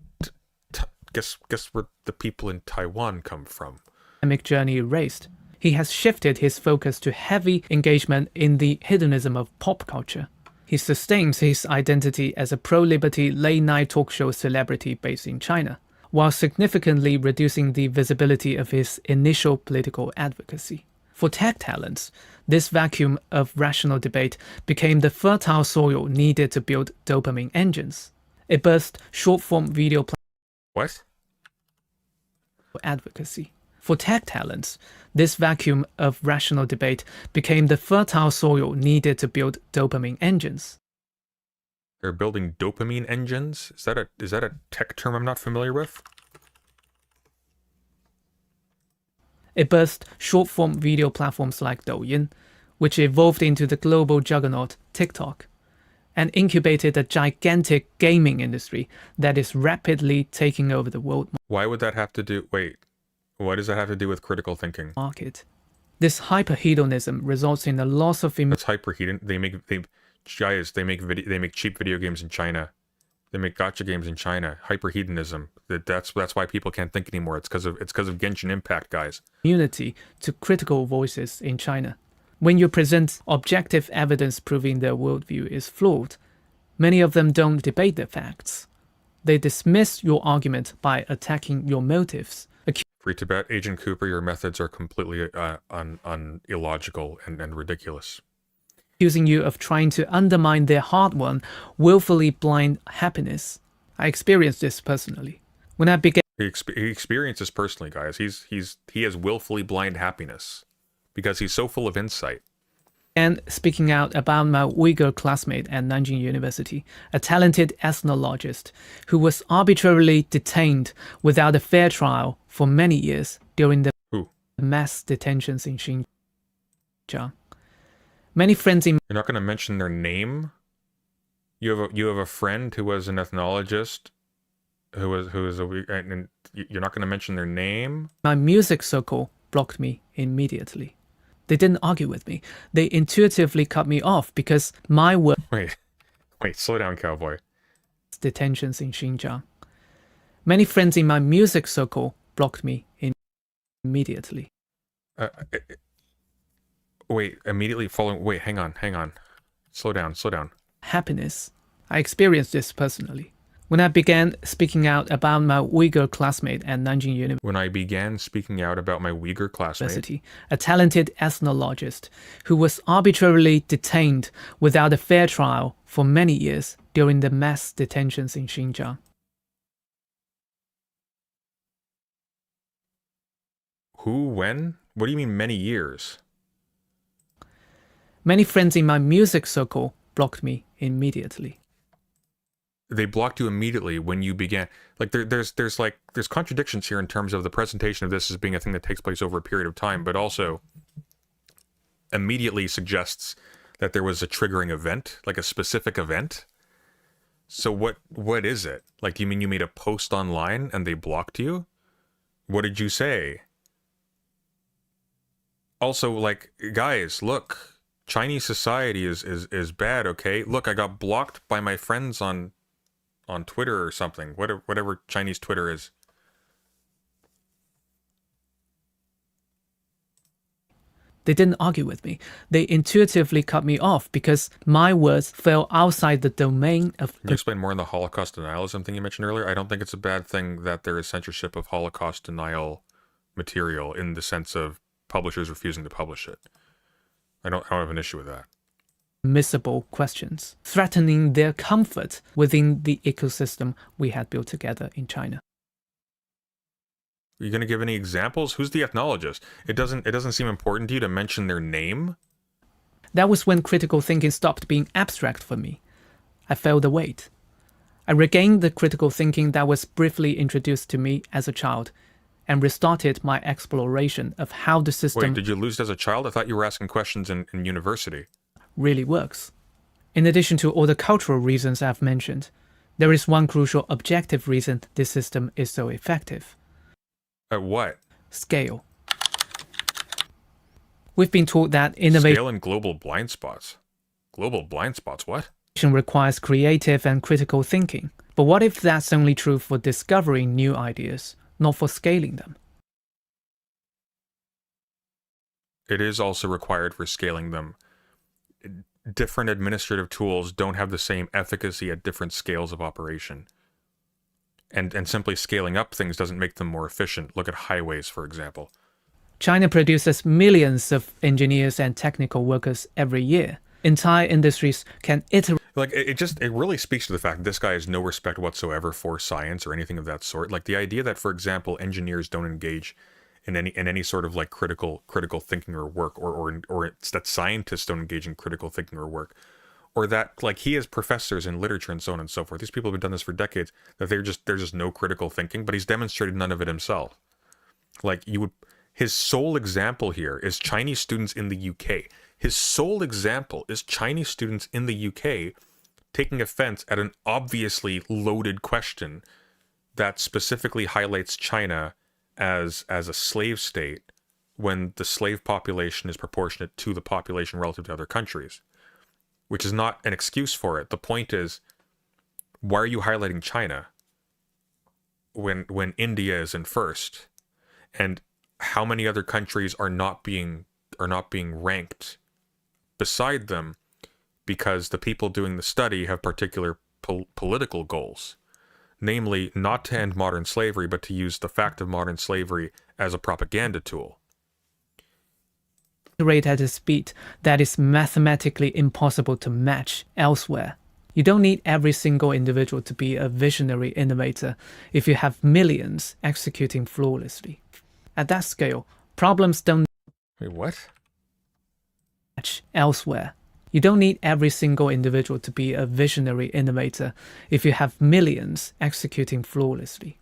guess where the people in Taiwan come from. academic journey erased. He has shifted his focus to heavy engagement in the hedonism of pop culture. He sustains his identity as a pro-liberty late-night talk show celebrity based in China, while significantly reducing the visibility of his initial political advocacy. For tech talents, this vacuum of rational debate became the fertile soil needed to build dopamine engines. It birthed short-form video What? advocacy. For tech talents, this vacuum of rational debate became the fertile soil needed to build dopamine engines. They're building dopamine engines? Is that a tech term I'm not familiar with? It birthed short-form video platforms like Douyin, which evolved into the global juggernaut TikTok, and incubated a gigantic gaming industry that is rapidly taking over the world Why would that have to do... Wait. What does that have to do with critical thinking? market. This hyperhedonism results in a loss of That's hyperhedon. They make cheap video games in China. They make gacha games in China. Hyperhedonism. That's why people can't think anymore. It's because of Genshin Impact, guys. immunity to critical voices in China. When you present objective evidence proving their worldview is flawed, many of them don't debate the facts. They dismiss your argument by attacking your motives. Free Tibet, Agent Cooper, your methods are completely illogical and ridiculous. Accusing you of trying to undermine their hard-won, willfully blind happiness. I experienced this personally. When I began He experiences this personally, guys. He has willfully blind happiness because he's so full of insight. speaking out about my Uyghur classmate at Nanjing University, a talented ethnologist who was arbitrarily detained without a fair trial for many years during the mass detentions in Xinjiang. Many friends in You're not going to mention their name? You have a friend who was an ethnologist who was and you're not going to mention their name? my music circle blocked me immediately. They didn't argue with me. They intuitively cut me off because my words Wait, slow down, cowboy. detentions in Xinjiang. Many friends in my music circle blocked me immediately. Wait, immediately following. Wait, hang on. Slow down. Happiness. I experienced this personally. When I began speaking out about my Uyghur classmate at Nanjing University, When I began speaking out about my Uyghur classmate, a talented ethnologist who was arbitrarily detained without a fair trial for many years during the mass detentions in Xinjiang. who, when? What do you mean many years? Many friends in my music circle blocked me immediately. They blocked you immediately when you began. Like there's contradictions here in terms of the presentation of this as being a thing that takes place over a period of time, but also immediately suggests that there was a triggering event, like a specific event. So what is it? Like, you mean you made a post online and they blocked you? What did you say? Also, like, guys, look, Chinese society is bad, okay? Look, I got blocked by my friends on Twitter or something, whatever Chinese Twitter is. They didn't argue with me. They intuitively cut me off because my words fell outside the domain of... Can you explain more on the Holocaust denialism thing you mentioned earlier? I don't think it's a bad thing that there is censorship of Holocaust denial material in the sense of publishers refusing to publish it. I don't have an issue with that. Missable questions, threatening their comfort within the ecosystem we had built together in China. Are you going to give any examples? Who's the ethnologist? It doesn't seem important to you to mention their name? That was when critical thinking stopped being abstract for me. I felt the weight. I regained the critical thinking that was briefly introduced to me as a child and restarted my exploration of how the system... Wait, did you lose it as a child? I thought you were asking questions in university. ...really works. In addition to all the cultural reasons I've mentioned, there is one crucial objective reason this system is so effective. At what? Scale. We've been taught that innovation Scale and global blind spots. Global blind spots, what? requires creative and critical thinking. But what if that's only true for discovering new ideas, not for scaling them? It is also required for scaling them. Different administrative tools don't have the same efficacy at different scales of operation. And simply scaling up things doesn't make them more efficient. Look at highways, for example. China produces millions of engineers and technical workers every year. Entire industries can iterate. Like, it really speaks to the fact this guy has no respect whatsoever for science or anything of that sort. Like, the idea that, for example, engineers don't engage in any sort of like critical thinking or work, or it's that scientists don't engage in critical thinking or work, or that like he has professors in literature and so on and so forth. These people have done this for decades. That there's just no critical thinking, but he's demonstrated none of it himself. Like his sole example here is Chinese students in the UK. His sole example is Chinese students in the UK taking offense at an obviously loaded question that specifically highlights China as a slave state when the slave population is proportionate to the population relative to other countries, which is not an excuse for it. The point is, why are you highlighting China when India is in first, and how many other countries are not being ranked beside them because the people doing the study have particular political goals. Namely, not to end modern slavery, but to use the fact of modern slavery as a propaganda tool. Rate at a speed that is mathematically impossible to match elsewhere. You don't need every single individual to be a visionary innovator if you have millions executing flawlessly. At that scale, problems don't Wait, what? match elsewhere. You don't need every single individual to be a visionary innovator if you have millions executing flawlessly.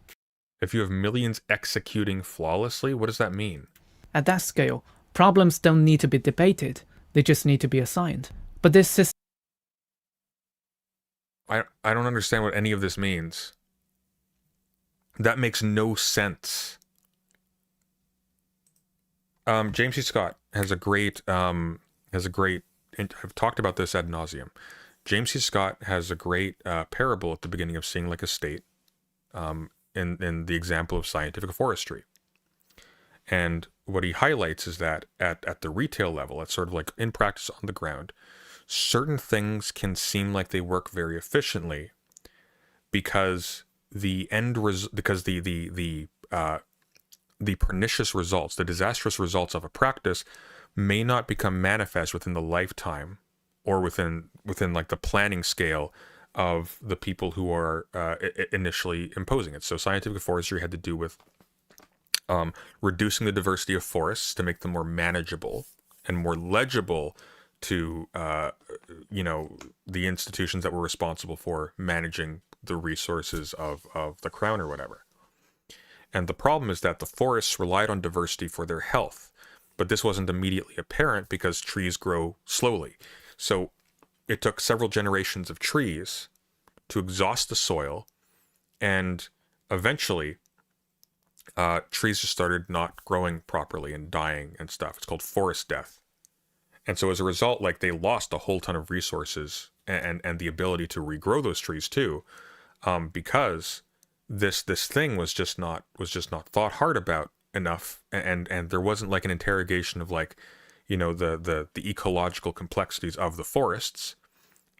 If you have millions executing flawlessly, what does that mean? At that scale, problems don't need to be debated, they just need to be assigned. But this system I don't understand what any of this means. That makes no sense. James C. Scott has a great, I've talked about this ad nauseum. James C. Scott has a great parable at the beginning of Seeing Like a State, in the example of scientific forestry. And what he highlights is that at the retail level, at sort of like in practice on the ground, certain things can seem like they work very efficiently because the pernicious results, the disastrous results of a practice may not become manifest within the lifetime or within like the planning scale of the people who are initially imposing it. So scientific forestry had to do with reducing the diversity of forests to make them more manageable and more legible to the institutions that were responsible for managing the resources of the crown or whatever. And the problem is that the forests relied on diversity for their health, but this wasn't immediately apparent because trees grow slowly. So it took several generations of trees to exhaust the soil, and eventually trees just started not growing properly and dying and stuff. It's called forest death. And so as a result, like, they lost a whole ton of resources and the ability to regrow those trees too, because this thing was just not thought hard about enough, and there wasn't like an interrogation of like, the ecological complexities of the forests,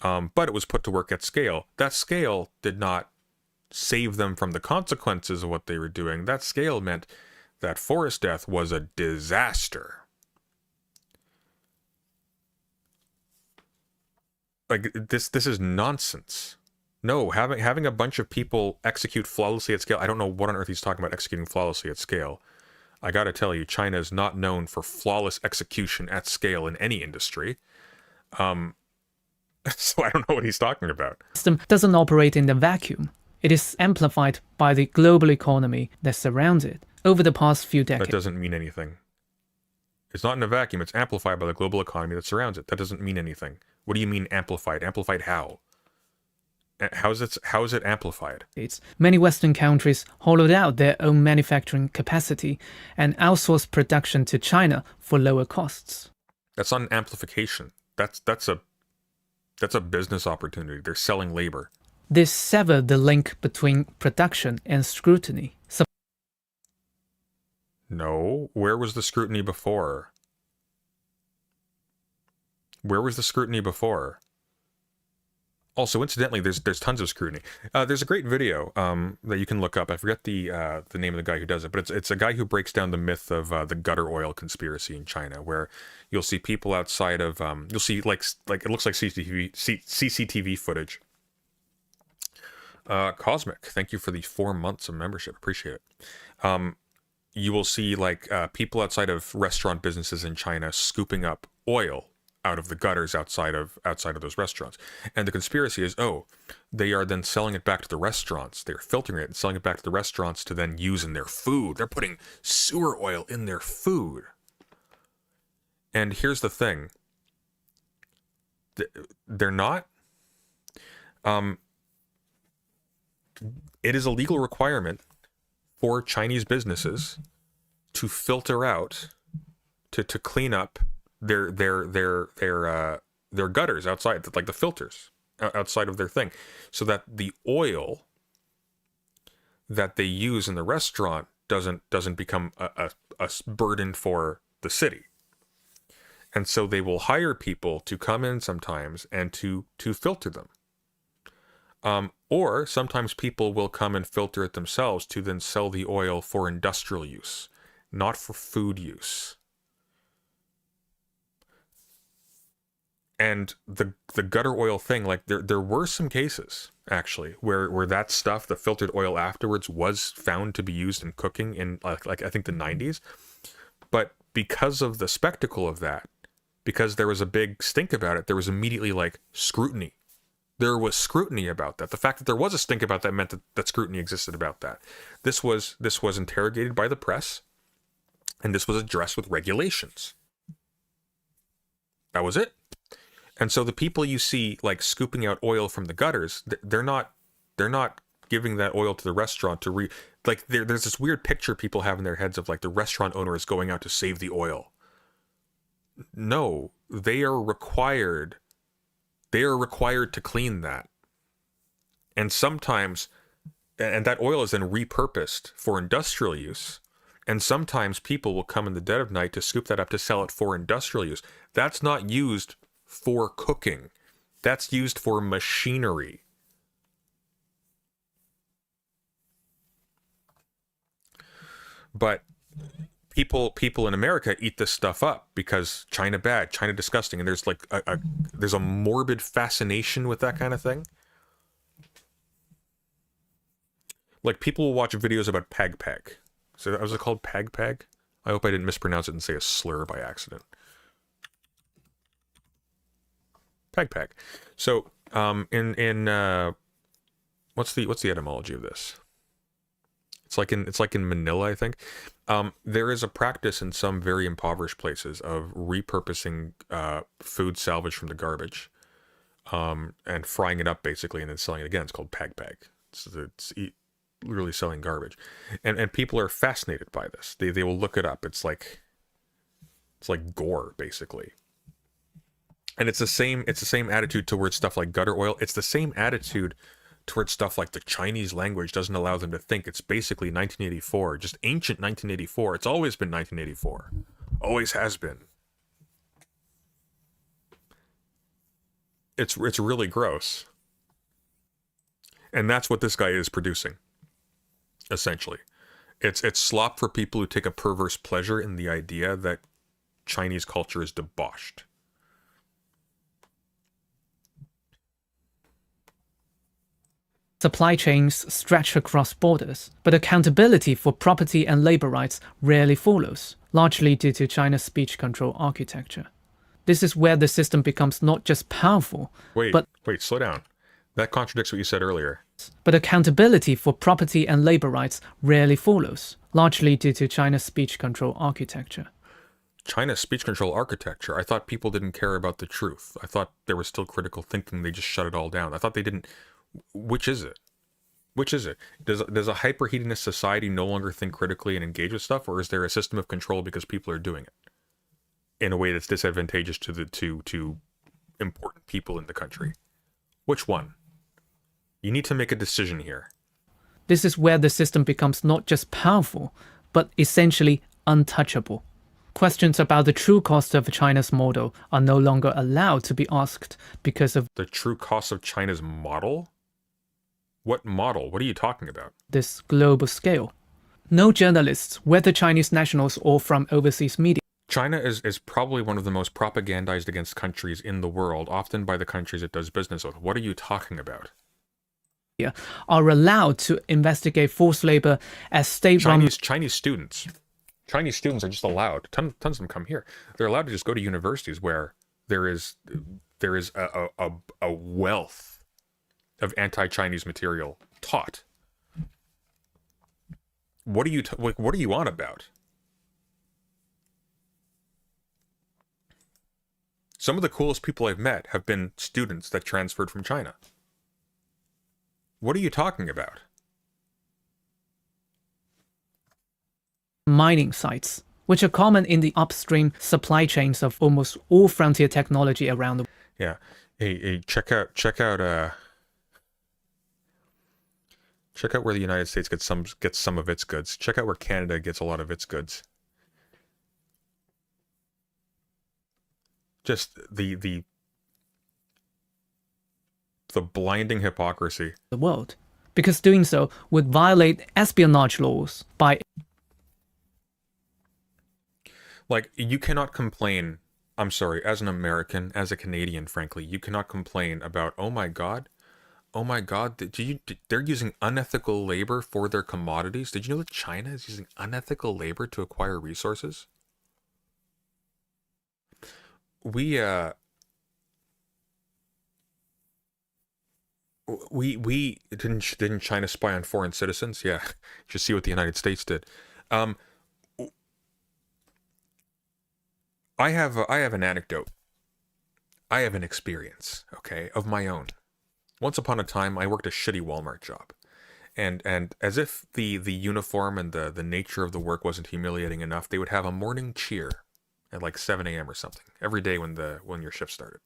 but it was put to work at scale. That scale did not save them from the consequences of what they were doing. That scale meant that forest death was a disaster. Like, this is nonsense. No, having a bunch of people execute flawlessly at scale. I don't know what on earth he's talking about executing flawlessly at scale. I gotta tell you, China is not known for flawless execution at scale in any industry. So I don't know what he's talking about. System doesn't operate in a vacuum. It is amplified by the global economy that surrounds it. Over the past few decades, That doesn't mean anything. It's not in a vacuum. It's amplified by the global economy that surrounds it. That doesn't mean anything. What do you mean amplified? Amplified how? How is it amplified? many Western countries hollowed out their own manufacturing capacity and outsourced production to China for lower costs. That's not an amplification. That's a business opportunity. They're selling labor. This severed the link between production and scrutiny. No, where was the scrutiny before? Where was the scrutiny before? Also, incidentally, there's tons of scrutiny. There's a great video that you can look up. I forget the name of the guy who does it, but it's a guy who breaks down the myth of the gutter oil conspiracy in China, where you'll see people outside of you'll see like it looks like CCTV footage. Cosmic, thank you for the 4 months of membership. Appreciate it. You will see like people outside of restaurant businesses in China scooping up oil out of the gutters outside of those restaurants. And the conspiracy is, they are then selling it back to the restaurants. They're filtering it and selling it back to the restaurants to then use in their food. They're putting sewer oil in their food. And here's the thing. They're not. It is a legal requirement for Chinese businesses to filter out, to clean up their gutters outside, like the filters outside of their thing, so that the oil that they use in the restaurant doesn't become a burden for the city. And so they will hire people to come in sometimes and to filter them. Or sometimes people will come and filter it themselves to then sell the oil for industrial use, not for food use. And the gutter oil thing, like there were some cases actually where that stuff, the filtered oil afterwards, was found to be used in cooking in like I think the 90s. But because of the spectacle of that, because there was a big stink about it, there was immediately like scrutiny. There was scrutiny about that. The fact that there was a stink about that meant that scrutiny existed about that. This was interrogated by the press, and this was addressed with regulations. That was it. And so the people you see like scooping out oil from the gutters, they're not giving that oil to the restaurant to there's this weird picture people have in their heads of like the restaurant owner is going out to save the oil. No, they are required to clean that. And sometimes, and that oil is then repurposed for industrial use. And sometimes people will come in the dead of night to scoop that up to sell it for industrial use. That's not used for cooking. That's used for machinery. But people in America eat this stuff up because China bad, China disgusting, and there's like there's a morbid fascination with that kind of thing. Like people will watch videos about peg. So was it called peg? I hope I didn't mispronounce it and say a slur by accident. Peg. So in what's the etymology of this? It's like in Manila, I think. There is a practice in some very impoverished places of repurposing food salvaged from the garbage, and frying it up basically, and then selling it again. It's called peg. It's literally selling garbage, and people are fascinated by this. They will look it up. It's like gore basically. And it's the same attitude towards stuff like gutter oil. It's the same attitude towards stuff like the Chinese language doesn't allow them to think. It's basically 1984, just ancient 1984. It's always been 1984. Always has been. It's really gross. And that's what this guy is producing, essentially. It's slop for people who take a perverse pleasure in the idea that Chinese culture is debauched. Supply chains stretch across borders, but accountability for property and labor rights rarely follows, largely due to China's speech control architecture. This is where the system becomes not just powerful, Wait, slow down. That contradicts what you said earlier. But accountability for property and labor rights rarely follows, largely due to China's speech control architecture. China's speech control architecture? I thought people didn't care about the truth. I thought there was still critical thinking. They just shut it all down. I thought they didn't. Which is it? Does a hyperhedonist society no longer think critically and engage with stuff, or is there a system of control because people are doing it in a way that's disadvantageous to important people in the country? Which one? You need to make a decision here. This is where the system becomes not just powerful, but essentially untouchable. Questions about the true cost of China's model are no longer allowed to be asked because of the true cost of China's model? What model? What are you talking about? This global scale. No journalists, whether Chinese nationals or from overseas media, China is probably one of the most propagandized against countries in the world, often by the countries it does business with. What are you talking about? are allowed to investigate forced labor as state-run. Chinese students are just allowed. Tons of them come here. They're allowed to just go to universities where there is a wealth of anti-Chinese material taught. What are you on about? Some of the coolest people I've met have been students that transferred from China. What are you talking about? Mining sites, which are common in the upstream supply chains of almost all frontier technology around the world. Yeah. Hey, check out where the United States gets some of its goods. Check out where Canada gets a lot of its goods. Just the blinding hypocrisy. The world, because doing so would violate espionage laws by Like, you cannot complain. I'm sorry, as an American, as a Canadian, frankly, you cannot complain about, oh my God, they're using unethical labor for their commodities. Did you know that China is using unethical labor to acquire resources? We didn't China spy on foreign citizens? Yeah, just see what the United States did. Um, I have an anecdote. I have an experience, okay, of my own. Once upon a time, I worked a shitty Walmart job, and as if the uniform and the nature of the work wasn't humiliating enough, they would have a morning cheer at like 7 a.m. or something every day when your shift started.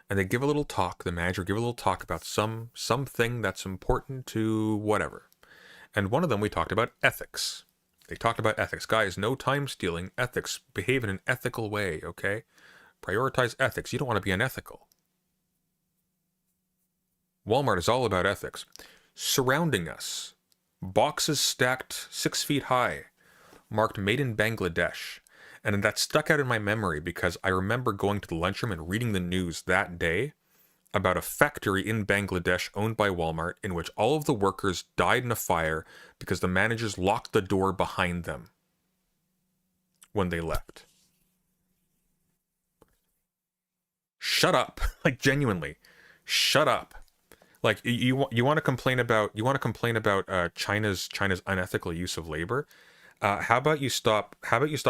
And they give a little talk. The manager would give a little talk about something that's important to whatever. And one of them we talked about ethics. They talked about ethics. Guys, no time stealing, ethics. Behave in an ethical way, okay? Prioritize ethics. You don't want to be unethical. Walmart is all about ethics. Surrounding us, boxes stacked 6 feet high, marked made in Bangladesh. And that stuck out in my memory because I remember going to the lunchroom and reading the news that day about a factory in Bangladesh owned by Walmart in which all of the workers died in a fire because the managers locked the door behind them when they left. Shut up. Like, genuinely. Shut up. Like, you want to complain about China's unethical use of labor? How about you stop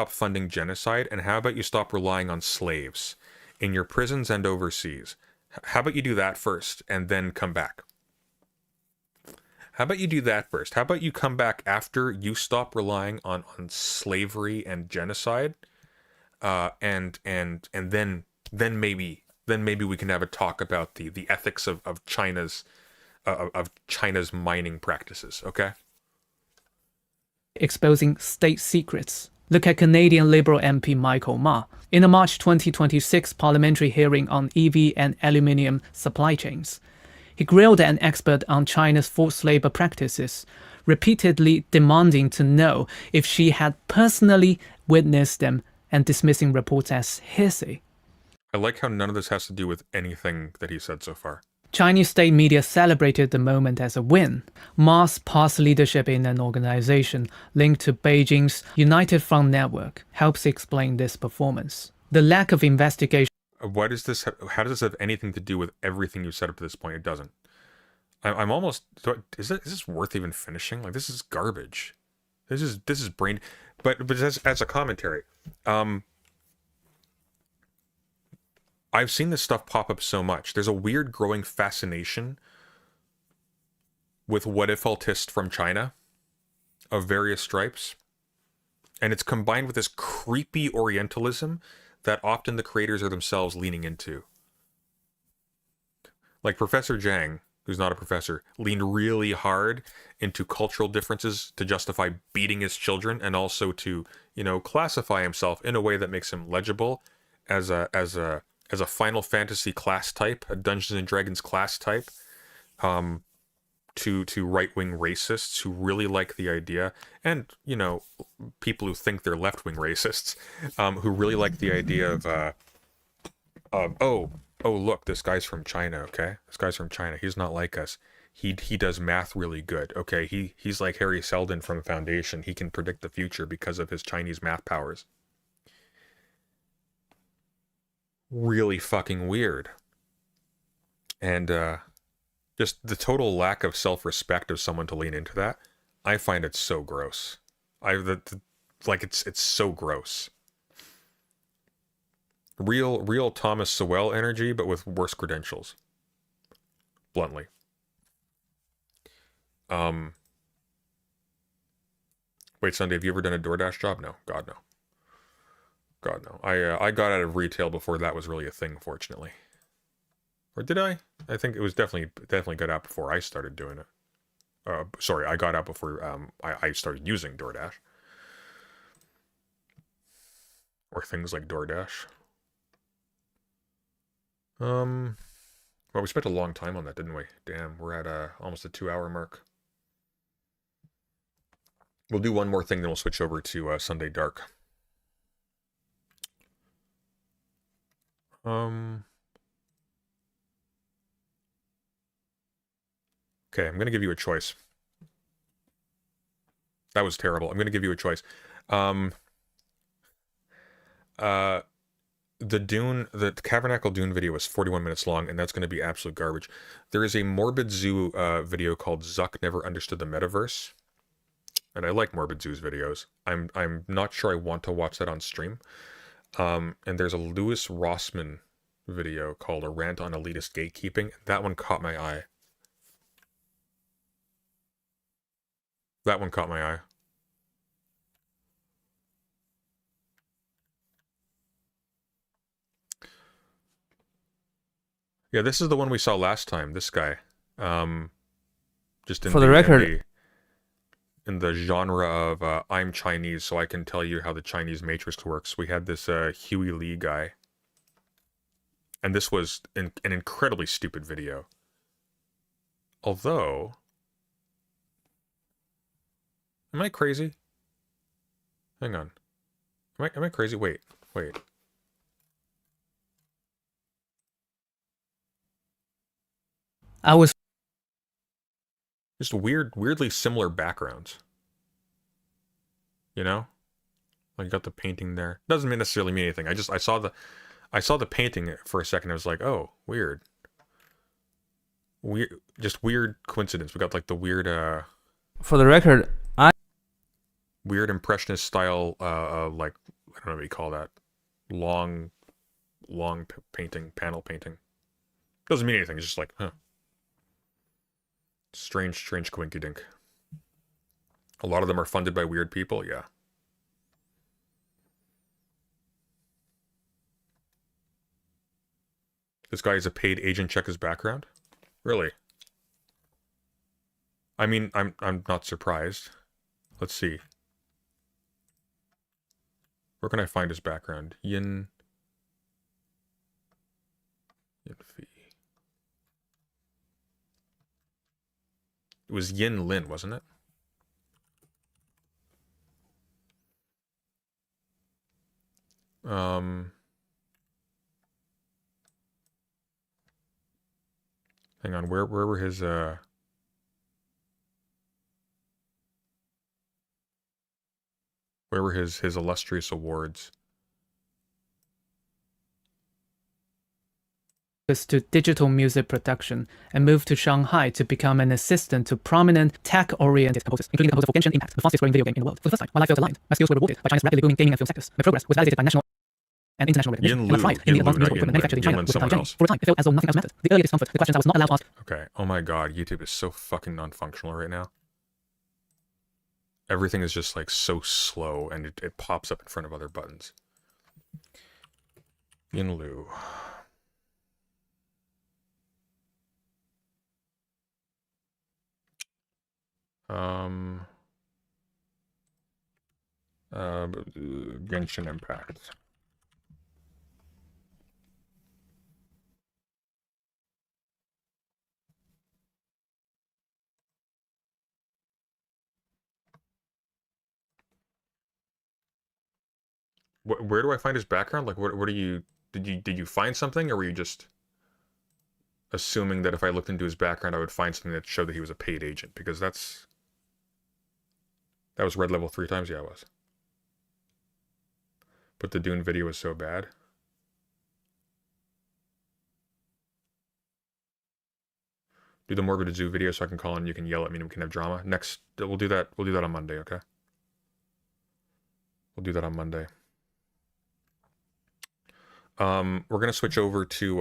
funding genocide, and how about you stop relying on slaves in your prisons and overseas? How about you do that first and then come back? How about you do that first? How about you come back after you stop relying on slavery and genocide? And then maybe we can have a talk about the ethics of China's mining practices, okay? exposing state secrets. Look at Canadian Liberal MP Michael Ma. In a March 2026 parliamentary hearing on EV and aluminium supply chains, he grilled an expert on China's forced labor practices, repeatedly demanding to know if she had personally witnessed them and dismissing reports as hearsay. I like how none of this has to do with anything that he said so far. Chinese state media celebrated the moment as a win. Ma's past leadership in an organization linked to Beijing's United Front network helps explain this performance. The lack of investigation. How does this have anything to do with everything you said up to this point? It doesn't. I'm almost. Is this worth even finishing? Like, this is garbage. This is brain. But as a commentary, I've seen this stuff pop up so much. There's a weird growing fascination with what-if-altists from China of various stripes. And it's combined with this creepy Orientalism that often the creators are themselves leaning into. Like Professor Zhang, who's not a professor, leaned really hard into cultural differences to justify beating his children and also to, classify himself in a way that makes him legible as a Final Fantasy class type, a Dungeons and Dragons class type, to right-wing racists who really like the idea, and people who think they're left-wing racists, who really like the idea of oh look, this guy's from China, okay? This guy's from China. He's not like us. He does math really good, okay? He's like Harry Seldon from Foundation. He can predict the future because of his Chinese math powers. Really fucking weird. And just the total lack of self-respect of someone to lean into that, I find it so gross. It's so gross. Real Thomas Sowell energy, but with worse credentials. Bluntly. Wait, Sunday, have you ever done a DoorDash job? No. God, no. God, no. I got out of retail before that was really a thing, fortunately. Or did I? I think it was definitely got out before I started doing it. Sorry, I got out before I started using DoorDash. Or things like DoorDash. Well, we spent a long time on that, didn't we? Damn, we're at almost a 2-hour mark. We'll do one more thing, then we'll switch over to Sunday Dark. Okay, I'm gonna give you a choice. That was terrible. I'm gonna give you a choice. The Tabernacle Dune video is 41 minutes long, and that's going to be absolute garbage. There is a Morbid Zoo video called Zuck Never Understood the Metaverse, and I like Morbid Zoo's videos. I'm not sure I want to watch that on stream. And there's a Louis Rossmann video called A Rant on Elitist Gatekeeping. That one caught my eye. That one caught my eye. Yeah, this is the one we saw last time. This guy, just in For the record, in the genre of I'm Chinese, so I can tell you how the Chinese matrix works. We had this Huey Lee guy, and this was an incredibly stupid video. Although, am I crazy? Hang on, am I crazy? Wait. I was Just weirdly similar backgrounds. You know? Like you got the painting there. Doesn't necessarily mean anything. I saw the painting for a second. I was like, oh, weird. Just weird coincidence. We got like the weird For the record, weird impressionist style like I don't know what you call that. Long painting, panel painting. Doesn't mean anything. It's just like, huh. Strange coinky dink. A lot of them are funded by weird people, yeah. This guy is a paid agent, check his background? Really? I mean, I'm not surprised. Let's see. Where can I find his background? Yin Fee. It was Yin Lin, wasn't it? Hang on, where were his illustrious awards? to digital music production and moved to Shanghai to become an assistant to prominent tech-oriented composers, including the composer for Genshin Impact, the fastest-growing video game in the world. For the first time, my life felt aligned. My skills were rewarded by China's rapidly booming gaming and film sectors. My progress was validated by national and international recognition. And I thrived in the advanced musical equipment manufactured in China with Johnny. For a time, it felt as though nothing else mattered. The earlier discomfort, the questions I was not allowed to ask. Okay, oh my god, YouTube is so fucking non-functional right now. Everything is just like so slow, and it pops up in front of other buttons. Yinlu. Genshin Impact. Where do I find his background? Like, what are you? Did you find something, or were you just assuming that if I looked into his background, I would find something that showed that he was a paid agent? Because that was red level 3 times. Yeah, it was. But the Dune video was so bad. Do the Morbid Zoo video so I can call in. You can yell at me and we can have drama. Next, we'll do that. We'll do that on Monday. Okay. We'll do that on Monday. We're gonna switch over to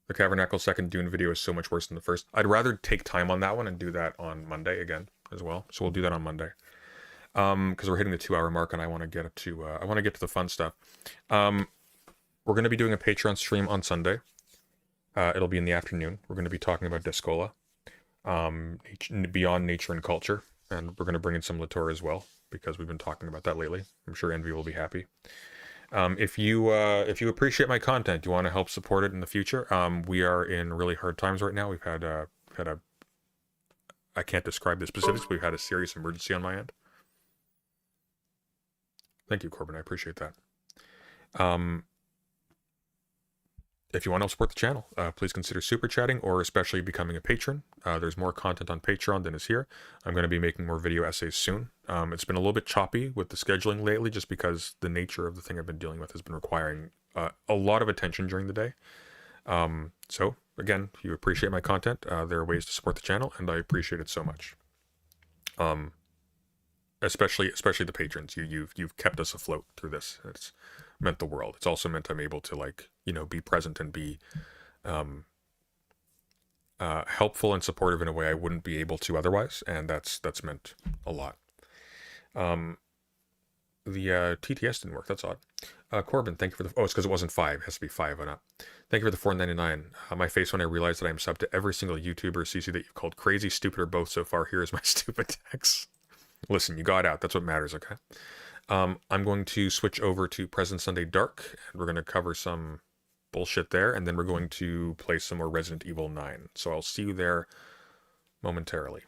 the Cavernacle second Dune video is so much worse than the first. I'd rather take time on that one and do that on Monday again as well. So we'll do that on Monday. Because we're hitting the 2-hour mark and I want to get to the fun stuff. We're gonna be doing a Patreon stream on Sunday. It'll be in the afternoon. We're gonna be talking about Discola, beyond nature and culture, and we're gonna bring in some Latour as well because we've been talking about that lately. I'm sure Envy will be happy. If you appreciate my content, you want to help support it in the future. We are in really hard times right now. We've had a I can't describe the specifics, but we've had a serious emergency on my end. Thank you, Corbin. I appreciate that. If you want to help support the channel, please consider super chatting or especially becoming a patron. There's more content on Patreon than is here. I'm going to be making more video essays soon. It's been a little bit choppy with the scheduling lately just because the nature of the thing I've been dealing with has been requiring a lot of attention during the day. So, again, if you appreciate my content, there are ways to support the channel, and I appreciate it so much. Especially the patrons. You've kept us afloat through this. It's meant the world. It's also meant I'm able to, like, you know, be present and be helpful and supportive in a way I wouldn't be able to otherwise, and that's meant a lot. The TTS didn't work. That's odd. Corbin, thank you for the... Oh, it's because it wasn't 5. It has to be 5 and up. Thank you for the $4.99. My face when I realized that I'm subbed to every single YouTuber CC that you've called crazy, stupid, or both so far. Here is my stupid text. Listen, you got out. That's what matters, okay? I'm going to switch over to Present Sunday Dark, and we're going to cover some bullshit there, and then we're going to play some more Resident Evil 9. So I'll see you there momentarily.